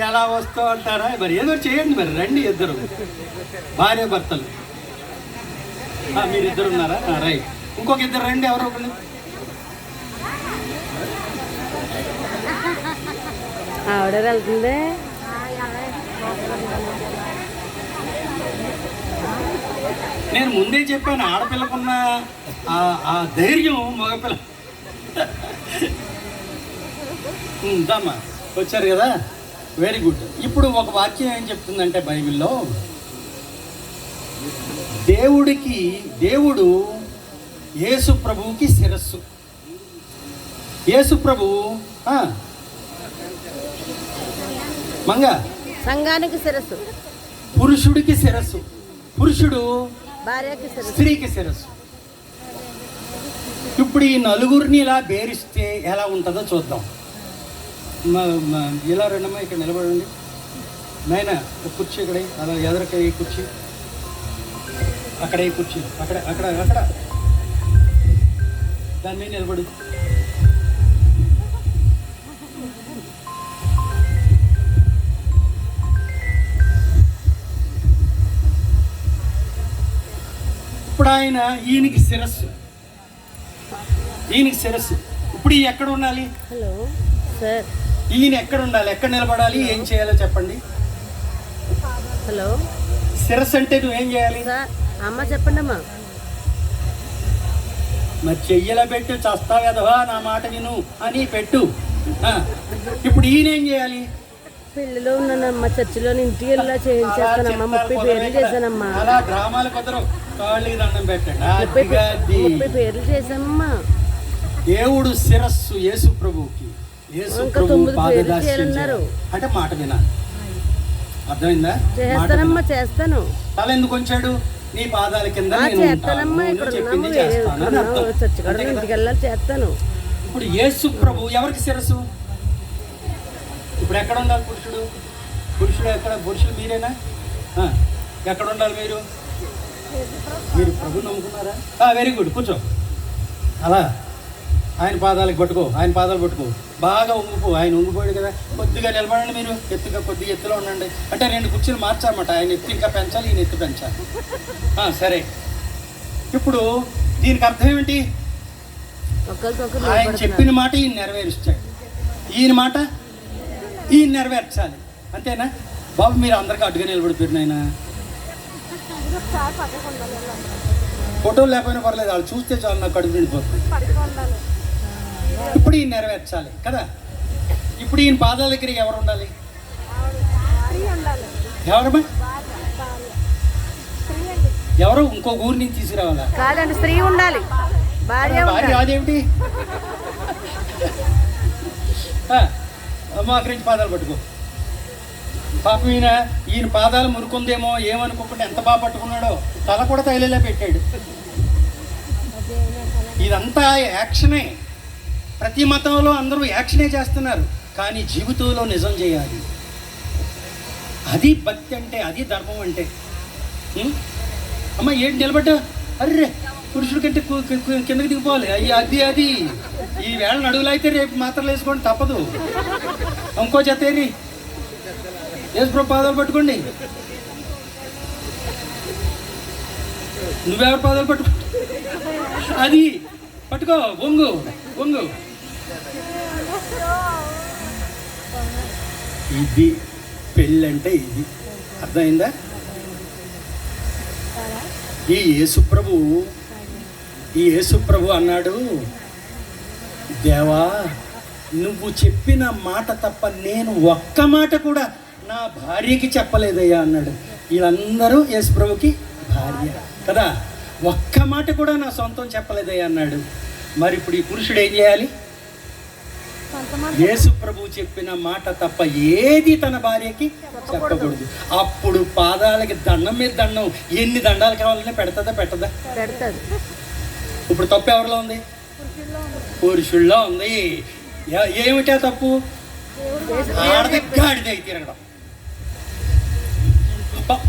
ఎలా వస్తావు అంటారా? మరి ఏదో చేయండి, మరి రండి ఇద్దరు భార్యాభర్తలు. మీరు 2 ఉన్నారా? రైట్. ఇంకొక 2 రండి, ఎవరో ఒకళ్ళు. ఆవిడ వెళ్తుంది. నేను ముందే చెప్పాను, ఆడపిల్లకున్న ఆ ధైర్యం మగపిల్ల. దమ్మా వచ్చారు కదా, వెరీ గుడ్. ఇప్పుడు ఒక వాక్యం ఏం చెప్తుందంటే బైబిల్లో, దేవుడు యేసు ప్రభువుకి శిరస్సు. యేసు ప్రభువు మంగ సంఘానికి శిరస్సు, పురుషుడికి శిరస్సు. పురుషుడు భార్యకి శిరస్సు, స్త్రీకి శిరస్సు. ఇప్పుడు ఈ నలుగురిని ఇలా బేరిస్తే ఎలా ఉంటుందో చూద్దాం. ఇలా రెండమ్మా, ఇక్కడ నిలబడండి. నాయన కుర్చీ ఇక్కడ, అలా ఎదరక ఈ కుర్చీ, అక్కడ ఈ కుర్చీ, అక్కడ అక్కడ అక్కడ దాని మీద నిలబడి. ఇప్పుడు ఈయనకి శిరస్సు, ఈయనకి శిరస్సు. ఇప్పుడు ఈ ఎక్కడ ఉండాలి? హలో సార్, ఈయన ఎక్కడ ఉండాలి? ఎక్కడ నిలబడాలి? ఏం చేయాలో చెప్పండి. హలో, శిరస్సు అంటే నువ్వేం చేయాలి? సార్ అమ్మ చెప్పండి అమ్మా. మరి చెయ్యలా పెట్టు, చస్తా కదవా, నా మాట విను అని పెట్టు. ఇప్పుడు ఈయన ఏం చేయాలి? పెళ్లిలో ఉన్నానమ్మా, చర్చిలో ఇంటికి వెళ్ళా చేయించేస్తానమ్మా. 30 పేర్లు చేశానమ్మా. అలా డ్రామాలు కుదరు, కాళ్ళకి దండం పెట్టండి. 30 పేర్లు చేశానమ్మా. దేవుడు శిరస్సు యేసు ప్రభువుకి. యేసు ప్రభు పాదదాస్యం అంటే మాట వినాలి. అర్థమైందా? చేస్తానమ్మా, చేస్తాను. తల ఎందుకు ఉంచాడు? నీ పాదాల కింద చేస్తానమ్మా. ఇక్కడ ఇంటికి వెళ్ళాలి, చేస్తాను. ఇప్పుడు యేసు ప్రభు ఎవరికి శిరస్సు? ఇప్పుడు ఎక్కడ ఉండాలి పురుషుడు? పురుషుడు ఎక్కడ? పురుషుడు మీరేనా? ఎక్కడ ఉండాలి మీరు? మీరు ప్రభు నమ్ముకున్నారా? వెరీ గుడ్, కూర్చో. అలా ఆయన పాదాలకు పట్టుకో, ఆయన పాదాలు పట్టుకో, బాగా ఉంగిపో. ఆయన ఉంగిపోయాడు కదా, కొద్దిగా నిలబడండి. మీరు ఎత్తుగా, కొద్దిగా ఎత్తులో ఉండండి. అంటే 2 కుర్చీలు మార్చాలన్నమాట. ఆయన ఎత్తు ఇంకా పెంచాలి, ఈయన ఎత్తు పెంచాలి. సరే, ఇప్పుడు దీనికి అర్థం ఏమిటి? ఆయన చెప్పిన మాట ఈయన నెరవేరుస్తాడు, ఈయన మాట ఈయన నెరవేర్చాలి. అంతేనా బాబు? మీరు అందరికీ అడ్డుగా నిలబడిపోయారు. నాయన ఫోటోలు లేకపోయినా పర్లేదు, వాళ్ళు చూస్తే చాలు, నాకు కడుపు నిండిపోతుంది. ఇప్పుడు ఈయన నెరవేర్చాలి కదా. ఇప్పుడు ఈయన పాదాల దగ్గర ఎవరు ఉండాలి? ఎవరమ్మా? ఎవరు? ఇంకో ఊరి నుంచి తీసుకురావాలా? కాదండి, స్త్రీ ఉండాలి. భార్య అదేమిటి? మా గురించి పాదాలు పట్టుకో. పాపం ఈయన పాదాలు మురుకుందేమో ఏమనుకోకుండా ఎంత బాగా పట్టుకున్నాడో. తల కూడా తైలేలా పెట్టాడు. ఇదంతా యాక్షనే. ప్రతి మతంలో అందరూ యాక్షనే చేస్తున్నారు, కానీ జీవితంలో నిజం చేయాలి. అది భక్తి అంటే, అది ధర్మం అంటే. అమ్మ ఏంటి నిలబడ్డా? అర్రే, పురుషుడి కంటే కిందకి దిగిపోవాలి. అది ఈ వేళ నడువులు అయితే రేపు మాత్రలు వేసుకోండి, తప్పదు. ఇంకో జతేరి యేసు పాదాలు పట్టుకోండి. నువ్వెవరి పాదాలు పట్టుకో, అది పట్టుకో, వంగు వంగు. ఇది పెళ్ళంటే ఇది, అర్థమైందా? ఈ యేసుప్రభు అన్నాడు, దేవా నువ్వు చెప్పిన మాట తప్ప నేను ఒక్క మాట కూడా నా భార్యకి చెప్పలేదయ్యా అన్నాడు. వీళ్ళందరూ యేసుప్రభుకి భార్య కదా, ఒక్క మాట కూడా నా సొంతం చెప్పలేదయ్యా అన్నాడు. మరి ఇప్పుడు ఈ పురుషుడు ఏం చేయాలి? యేసుప్రభు చెప్పిన మాట తప్ప ఏది తన భార్యకి చెప్పకూడదు. అప్పుడు పాదాలకి దండం మీద దండం, ఎన్ని దండాలు కావాలనే పెడతదా పెట్టదా? పెడతాడు. ఇప్పుడు తప్పు ఎవరిలో ఉంది? పురుషుల్లో ఉంది. ఏమిటా తప్పు? ఆడదిగాడిదే తిరగడం.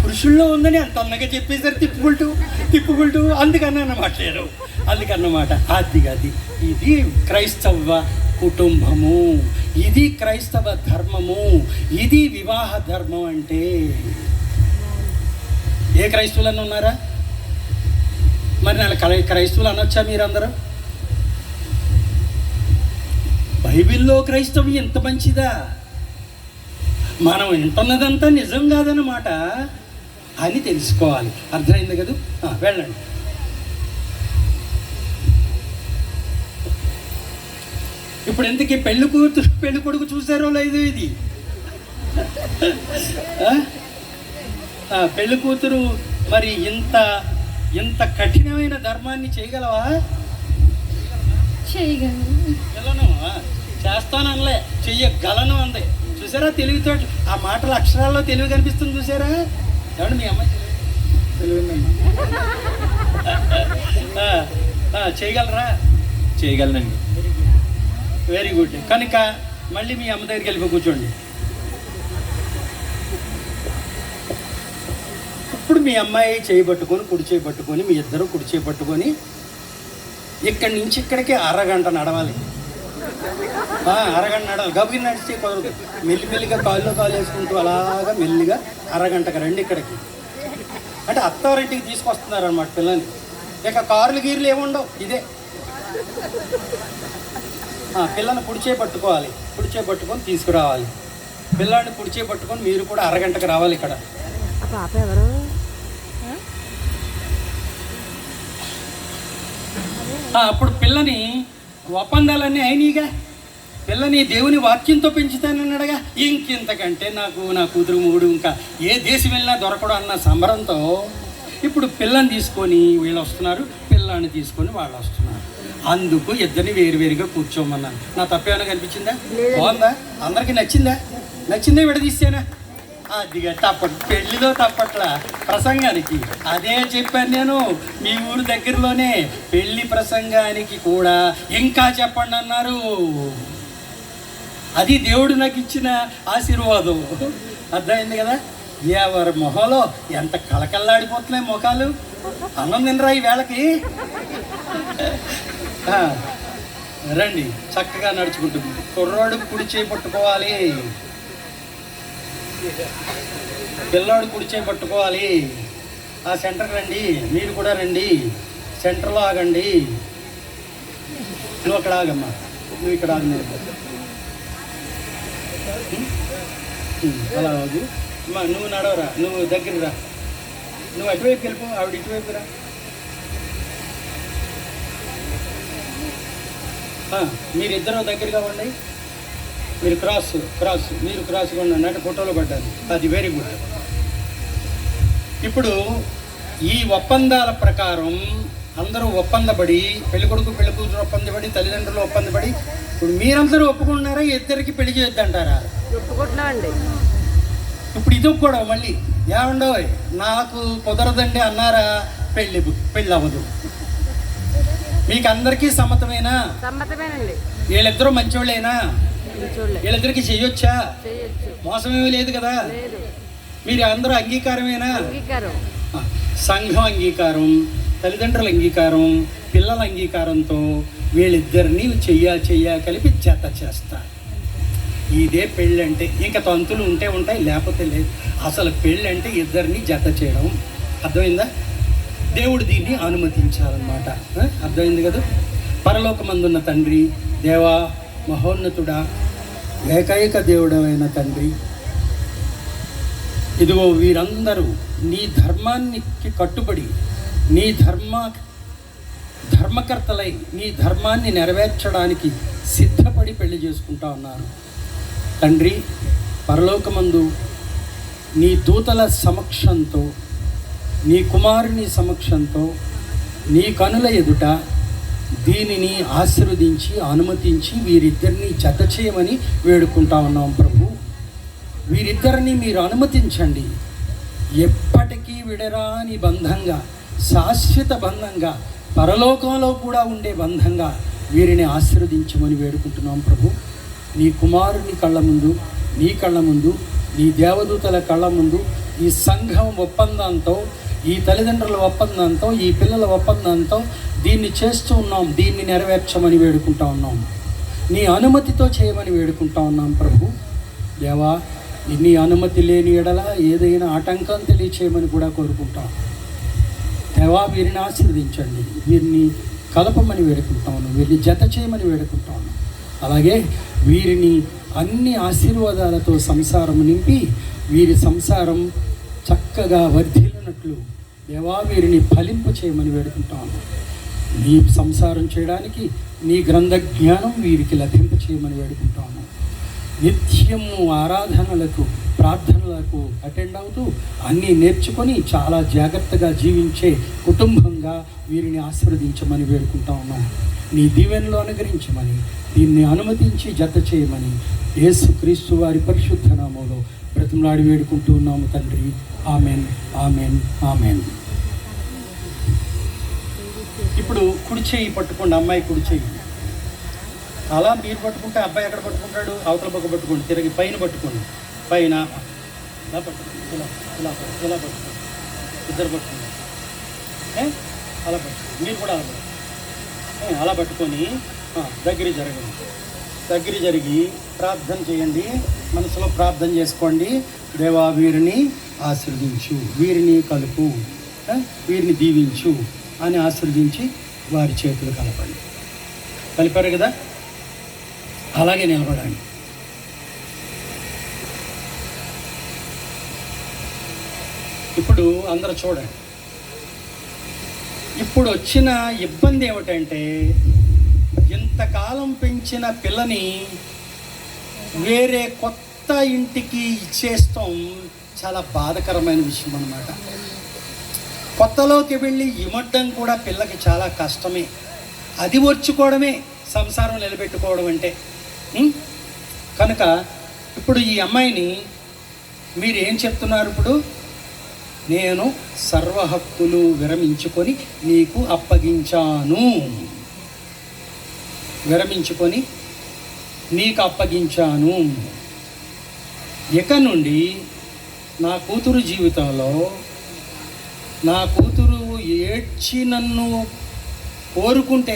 పురుషుల్లో ఉందని అంత అందంగా చెప్పేసరి తిప్పుకుంటూ అందుకన్నమాట లేదు, అందుకన్నమాట. అది ఇది క్రైస్తవ కుటుంబము, ఇది క్రైస్తవ ధర్మము, ఇది వివాహ ధర్మం. అంటే ఏ క్రైస్తవులన్నా ఉన్నారా? మరి నేను క్రైస్తవులు అనొచ్చా మీరందరూ? బైబిల్లో క్రైస్తవం ఎంత మంచిదా, మనం వింటున్నదంతా నిజం కాదన్నమాట అని తెలుసుకోవాలి. అర్థమైంది కదా? వెళ్ళండి. ఇప్పుడు ఎందుకు పెళ్లి కూతురు పెళ్లి కొడుకు చూసారో లేదు? ఇది పెళ్లి కూతురు మరి ఇంత కఠినమైన ధర్మాన్ని చేయగలవా? చేయగలను. చేస్తానలే, చెయ్యగలను అంది. చూసారా తెలివితో? ఆ మాటల అక్షరాల్లో తెలివి కనిపిస్తుంది. చూసారా? ఏమండి మీ అమ్మాయి తెలివిందమ్మా? చేయగలరా? చేయగలనండి. Very good. కనుక మళ్ళీ మీ అమ్మ దగ్గరికి వెళ్ళిపోయి కూర్చోండి. ఇప్పుడు మీ అమ్మాయి చేయబట్టుకొని కుడి చేయబట్టుకొని మీ ఇద్దరు కుడి చేయబట్టుకొని ఇక్కడి నుంచి ఇక్కడికి అరగంట నడవాలి. అరగంట నడవాలి. గబుకి నడిస్తే కుదరదు. మెల్లిమెల్లిగా కాళ్ళు వేసుకుంటూ అలాగా మెల్లిగా అరగంటకి రండి ఇక్కడికి. అంటే అత్తవారింటికి తీసుకొస్తున్నారు అన్నమాట పిల్లల్ని. ఇక కార్లు గీర్లు ఏముండవు. ఇదే పిల్లల్ని కుడిచే పట్టుకోవాలి, కుడిచే పట్టుకొని తీసుకురావాలి. పిల్లాడిని కుడిచే పట్టుకొని మీరు కూడా అరగంటకు రావాలి ఇక్కడ. పాప ఎవరు? అప్పుడు పిల్లని ఒప్పందాలన్నీ అయినాయిగా. పిల్లని దేవుని వాక్యంతో పెంచుతానన్నాడుగా. ఇంకింతకంటే నాకు నా కూతురు మూడు ఇంకా ఏ దేశం వెళ్ళినా దొరకడం అన్న సంబరంతో ఇప్పుడు పిల్లని తీసుకొని వీళ్ళు వస్తున్నారు, పిల్లాన్ని తీసుకొని వాళ్ళు వస్తున్నారు. అందుకు ఇద్దరిని వేరువేరుగా కూర్చోమన్నాను. నా తప్పేమైనా కనిపించిందా? బాగుందా? అందరికీ నచ్చిందే విడదీస్తేనా? అదిగా పెళ్లిలో తప్పట్ల ప్రసంగానికి అదే చెప్పాను నేను. మీ ఊరు దగ్గరలోనే పెళ్లి ప్రసంగానికి కూడా ఇంకా చెప్పండి అన్నారు. అది దేవుడు నాకు ఇచ్చిన ఆశీర్వాదం. అర్థమైంది కదా? ఎవరి మొహంలో ఎంత కలకల్లాడిపోతున్నాయి ముఖాలు. అన్నం తినరా ఈ వేళకి? రండి, చక్కగా నడుచుకుంటుంది. కుర్రాడు కుడి చేయి పట్టుకోవాలి, పిల్లాడు కుడి చేయి పట్టుకోవాలి. ఆ సెంటర్ రండి, మీరు కూడా రండి. సెంటర్లో ఆగండి. నువ్వు అక్కడ ఆగమ్మా, నువ్వు ఇక్కడ ఆగు. అలా ఆగు. నువ్వు నడవరా, నువ్వు దగ్గర రా. నువ్వు అటువైపు వెళ్ళిపో, ఆవిడ ఇటువైపు రా. మీరిద్దరూ దగ్గరగా ఉండి, మీరు మీరు క్రాస్గా ఉండండి. అంటే ఫోటోలో పడ్డారు. అది వెరీ గుడ్. ఇప్పుడు ఈ ఒప్పందాల ప్రకారం అందరూ ఒప్పందపడి, పెళ్ళికొడుకు పెళ్ళికూతురు ఒప్పందపడి, తల్లిదండ్రులు ఒప్పందపడి, ఇప్పుడు మీరందరూ ఒప్పుకుంటున్నారా? ఇద్దరికి పెళ్లి చేయొద్దంటారా? ఒప్పుకుంటున్నామండి. ఇప్పుడు ఇది కూడా మళ్ళీ ఏమండో నాకు కుదరదండి అన్నారా? పెళ్ళి అవ్వదు. మీకు అందరికీ సమ్మతమేనా? సమ్మతమేనండి. వీళ్ళిద్దరూ మంచోళ్ళేనా? వీళ్ళిద్దరికి చెయ్యొచ్చా? మోసమేమీ లేదు కదా? మీరు అందరూ అంగీకారమేనా? సంఘం అంగీకారం, తల్లిదండ్రుల అంగీకారం, పిల్లల అంగీకారంతో వీళ్ళిద్దరినీ చెయ్య కలిపి జత చేస్తారు. ఇదే పెళ్ళి అంటే. ఇంకా తంతులు ఉంటాయి, లేకపోతే లేదు. అసలు పెళ్ళి అంటే ఇద్దరిని జత చేయడం. అర్థమైందా? దేవుడు దీన్ని అనుమతించాలన్నమాట. అర్థమైంది కదా? పరలోకమందున్న తండ్రి, దేవా, మహోన్నతుడా, ఏకైక దేవుడైన తండ్రి, ఇదిగో వీరందరూ నీ ధర్మానికి కట్టుబడి నీ ధర్మకర్తలై నీ ధర్మాన్ని నెరవేర్చడానికి సిద్ధపడి పెళ్లి చేసుకుంటా ఉన్నారు తండ్రి. పరలోకమందు నీ దూతల సమక్షంతో, నీ కుమారుని సమక్షంతో, నీ కనుల ఎదుట దీనిని ఆశీర్వదించి అనుమతించి వీరిద్దరిని జత చేయమని వేడుకుంటా ఉన్నాం ప్రభు. వీరిద్దరిని మీరు అనుమతించండి. ఎప్పటికీ విడరాని బంధంగా, శాశ్వత బంధంగా, పరలోకంలో కూడా ఉండే బంధంగా వీరిని ఆశీర్వదించమని వేడుకుంటున్నాం ప్రభు. నీ కుమారుని కళ్ళ ముందు, నీ కళ్ళ ముందు, నీ దేవదూతల కళ్ళ ముందు ఈ సంఘం ఒప్పందంతో, ఈ తల్లిదండ్రుల ఒప్పందంతో, ఈ పిల్లల ఒప్పందంతో దీన్ని చేస్తూ ఉన్నాం. దీన్ని నెరవేర్చమని వేడుకుంటా ఉన్నాం. నీ అనుమతితో చేయమని వేడుకుంటా ఉన్నాం ప్రభు. దేవా, నీ అనుమతి లేని ఎడల ఏదైనా ఆటంకం తెలియచేయమని కూడా కోరుకుంటాం. దేవా, వీరిని ఆశీర్వదించండి, వీరిని కలపమని వేడుకుంటాను, వీరిని జత చేయమని వేడుకుంటాను. అలాగే వీరిని అన్ని ఆశీర్వాదాలతో సంసారం నింపి వీరి సంసారం చక్కగా వర్ధిల్లినట్లు దేవా వీరిని ఫలింపు చేయమని వేడుకుంటాను. నీ సంసారం చేయడానికి నీ గ్రంథ జ్ఞానం వీరికి లభింప చేయమని వేడుకుంటాను. నిత్యము ఆరాధనలకు, ప్రార్థనలకు అటెండ్ అవుతూ అన్నీ నేర్చుకొని చాలా జాగ్రత్తగా జీవించే కుటుంబంగా వీరిని ఆశీర్వదించమని వేడుకుంటా ఉన్నాం. నీ దీవెనలో అనుగ్రహించమని, దీన్ని అనుమతించి జత చేయమని యేసుక్రీస్తు వారి పరిశుద్ధ నామములో బ్రతిమలాడి వేడుకుంటూ ఉన్నాము తండ్రి. Amen, amen, amen. ఇప్పుడు కుడి చేయి పట్టుకోండి, అమ్మాయి కుడి చేయి. అలా మీరు పట్టుకుంటే అబ్బాయి ఎక్కడ పట్టుకుంటాడు? అవతల పక్క పట్టుకోండి, తిరిగి పైన పట్టుకోండి. పైన ఇలా పట్టుకోండి, ఇలా ఇలా ఇలా పట్టుకోండి, ఇద్దరు పట్టుకోండి. అలా పట్టుకోండి, మీరు కూడా అలా పట్టుకోండి. అలా పట్టుకొని దగ్గర జరగండి. దగ్గర జరిగి ప్రార్థన చేయండి. మనసులో ప్రార్థన చేసుకోండి. దేవా, వీరిని ఆశీర్వదించు, వీరిని కలుపు, వీరిని దీవించు అని ఆశీర్వదించి వారి చేతులు కలపండి. కలిపారు కదా? అలాగే నిలబడండి. ఇప్పుడు అందరూ చూడండి. ఇప్పుడు వచ్చిన ఇబ్బంది ఏమిటంటే, ఇంతకాలం పెంచిన పిల్లని వేరే కొత్త ఇంటికి ఇచ్చేస్తాం చాలా బాధకరమైన విషయం అన్నమాట. కొత్తలోకి వెళ్ళి ఇమడ్డం కూడా పిల్లకి చాలా కష్టమే. అది వచ్చుకోవడమే సంసారం నిలబెట్టుకోవడం అంటే. కనుక ఇప్పుడు ఈ అమ్మాయిని మీరు ఏం చెప్తున్నారు? ఇప్పుడు నేను సర్వ హక్కులు విరమించుకొని నీకు అప్పగించాను, విరమించుకొని నీకు అప్పగించాను. ఇక నుండి నా కూతురు జీవితంలో, నా కూతురు ఏడ్చి నన్ను కోరుకుంటే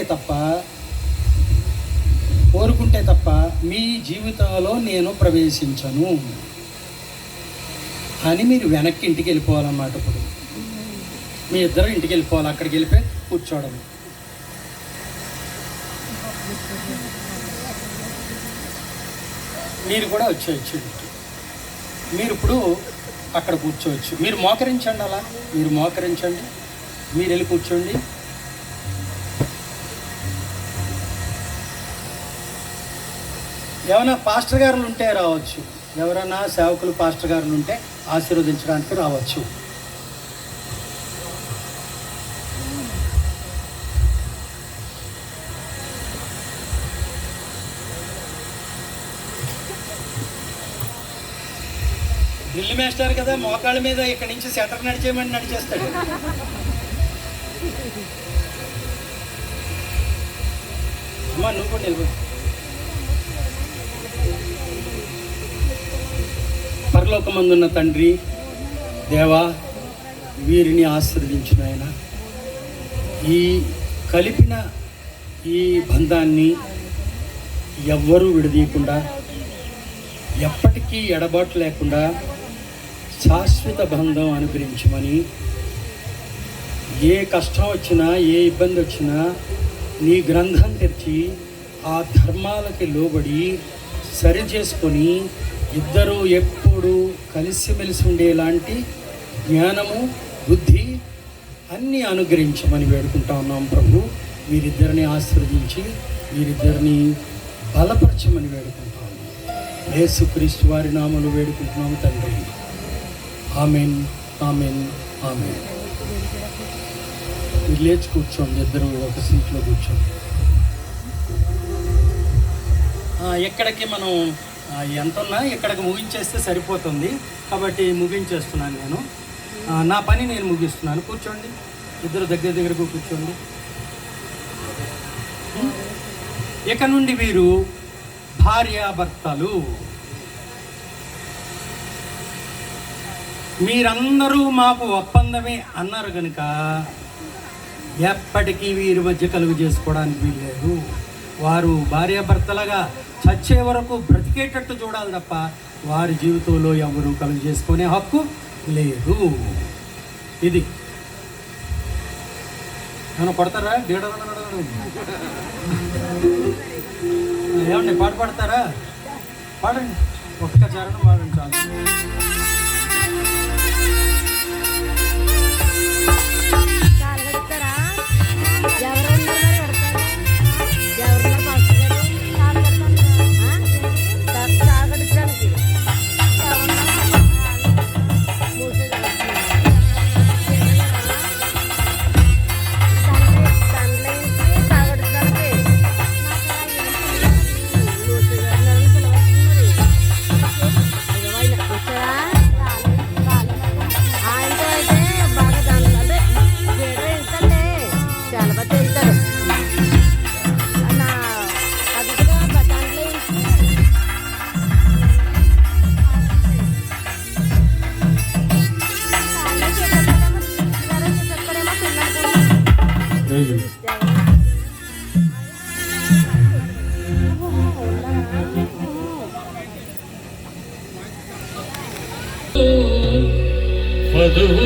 తప్ప మీ జీవితంలో నేను ప్రవేశించను అని మీరు వెనక్కి ఇంటికి వెళ్ళిపోవాలన్నమాట. ఇప్పుడు మీ ఇద్దరు ఇంటికి వెళ్ళిపోవాలి. అక్కడికి వెళ్ళిపోయి కూర్చోవడం. మీరు కూడా వచ్చేయచ్చు. మీరు ఇప్పుడు అక్కడ కూర్చోవచ్చు. మీరు మోకరించండి. అలా మీరు మోకరించండి. మీరు వెళ్ళి కూర్చోండి. ఏమైనా పాస్టర్ గారులు ఉంటే రావచ్చు. ఎవరైనా సేవకులు పాస్టర్ గారులు ఉంటే ఆశీర్వదించడానికి రావచ్చు. డ్రిల్ మాస్టర్ కదా, మోకాళ్ళ మీద ఇక్కడి నుంచి సెటర్ నడిచేయమని నడిచేస్తాడు. అమ్మా, నువ్వు కూడా నిలబడు. పరలోకమందున్న తండ్రి, దేవా, వీరిని ఆశీర్వదించిన ఆయన, ఈ కలిపిన ఈ బంధాన్ని ఎవ్వరూ విడదీయకుండా, ఎప్పటికీ ఎడబాటు లేకుండా శాశ్వత బంధం అనుగ్రహించమని ఏ కష్టం వచ్చినా, ఏ ఇబ్బంది వచ్చినా నీ గ్రంథం తెరిచి ఆ ధర్మాలకి లోబడి సరి చేసుకొని ఇద్దరూ ఎప్పుడు కలిసిమెలిసి ఉండేలాంటి జ్ఞానము, బుద్ధి అన్నీ అనుగ్రహించమని వేడుకుంటా ఉన్నాం ప్రభు. వీరిద్దరిని ఆశీర్వదించి వీరిద్దరిని బలపరచమని వేడుకుంటా ఉన్నాం. యేసుక్రీస్తు వారి నామములో వేడుకుంటున్నాము తండ్రి. Amen, amen, amen. మీరు లేచి కూర్చోండి, ఇద్దరు ఒక సీట్లో కూర్చోండి. ఎక్కడికి మనం ఎంత ఉన్నా ఇక్కడికి ముగించేస్తే సరిపోతుంది కాబట్టి ముగించేస్తున్నాను నేను. నా పని నేను ముగిస్తున్నాను. కూర్చోండి, ఇద్దరు దగ్గరకు కూర్చోండి. ఇక నుండి వీరు భార్యాభర్తలు. మీరందరూ మాకు ఒప్పందమే అన్నారు కనుక ఎప్పటికీ వీరి మధ్య కలుగు చేసుకోవడానికి వీల్లేదు. వారు భార్యాభర్తలుగా చచ్చే వరకు బ్రతికేటట్టు చూడాలి తప్ప వారి జీవితంలో ఎవరు కలుగు చేసుకునే హక్కు లేదు. ఇది నన్ను కొడతారా? ఏమండి పాట పాడతారా? పాడండి, ఒక్క చరణం పాడండి చాలు.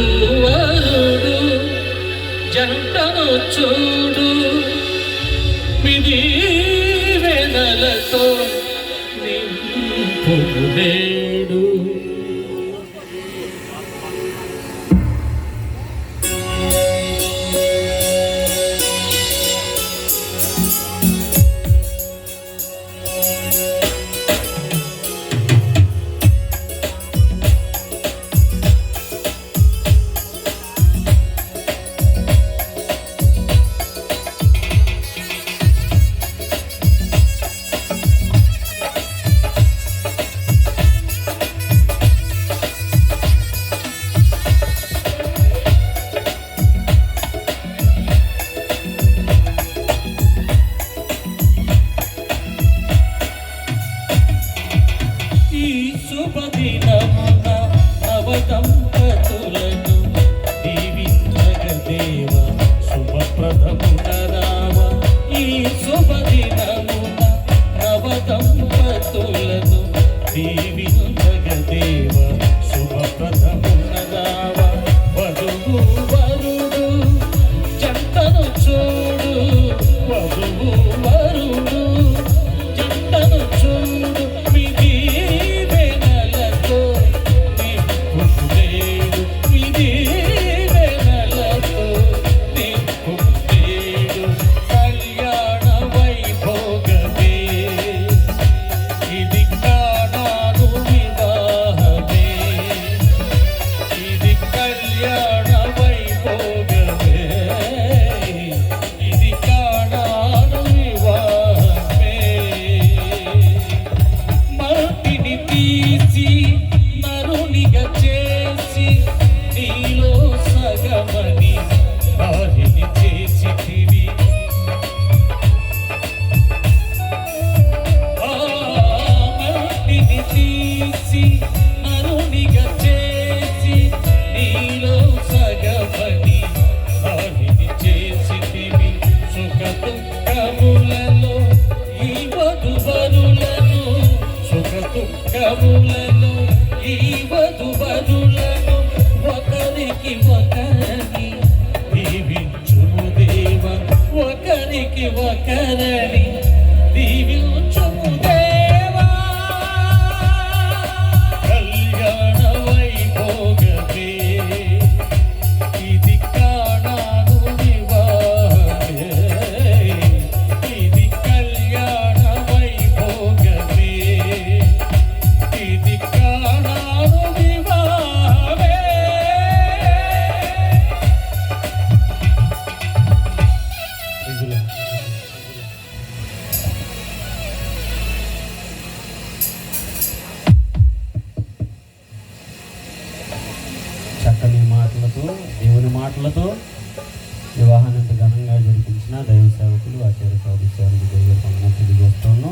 వధువరుడు జంటను చూడు, మిది వెనలతో నింపుడేడు. శుభదినమున నవదంపతులను దీవించగదేవ శుభప్రదమున రావ. ఈ శుభదినమున నవదంపతులను దీవించగదేవ శుభప్రదమున రావ. వధువు వరుడు జంటను చూడు, వధువు వరుడు జంటను చూడు, మిది ఈ వధువరులను ఒకరికి ఒకరిని చక్కని మాటలతో, దేవుని మాటలతో వివాహాన్ని ఘనంగా జరిపించిన దైవ సేవకులు ఆచార్య సాధించారు. దైవ తెలియజేస్తున్నాం.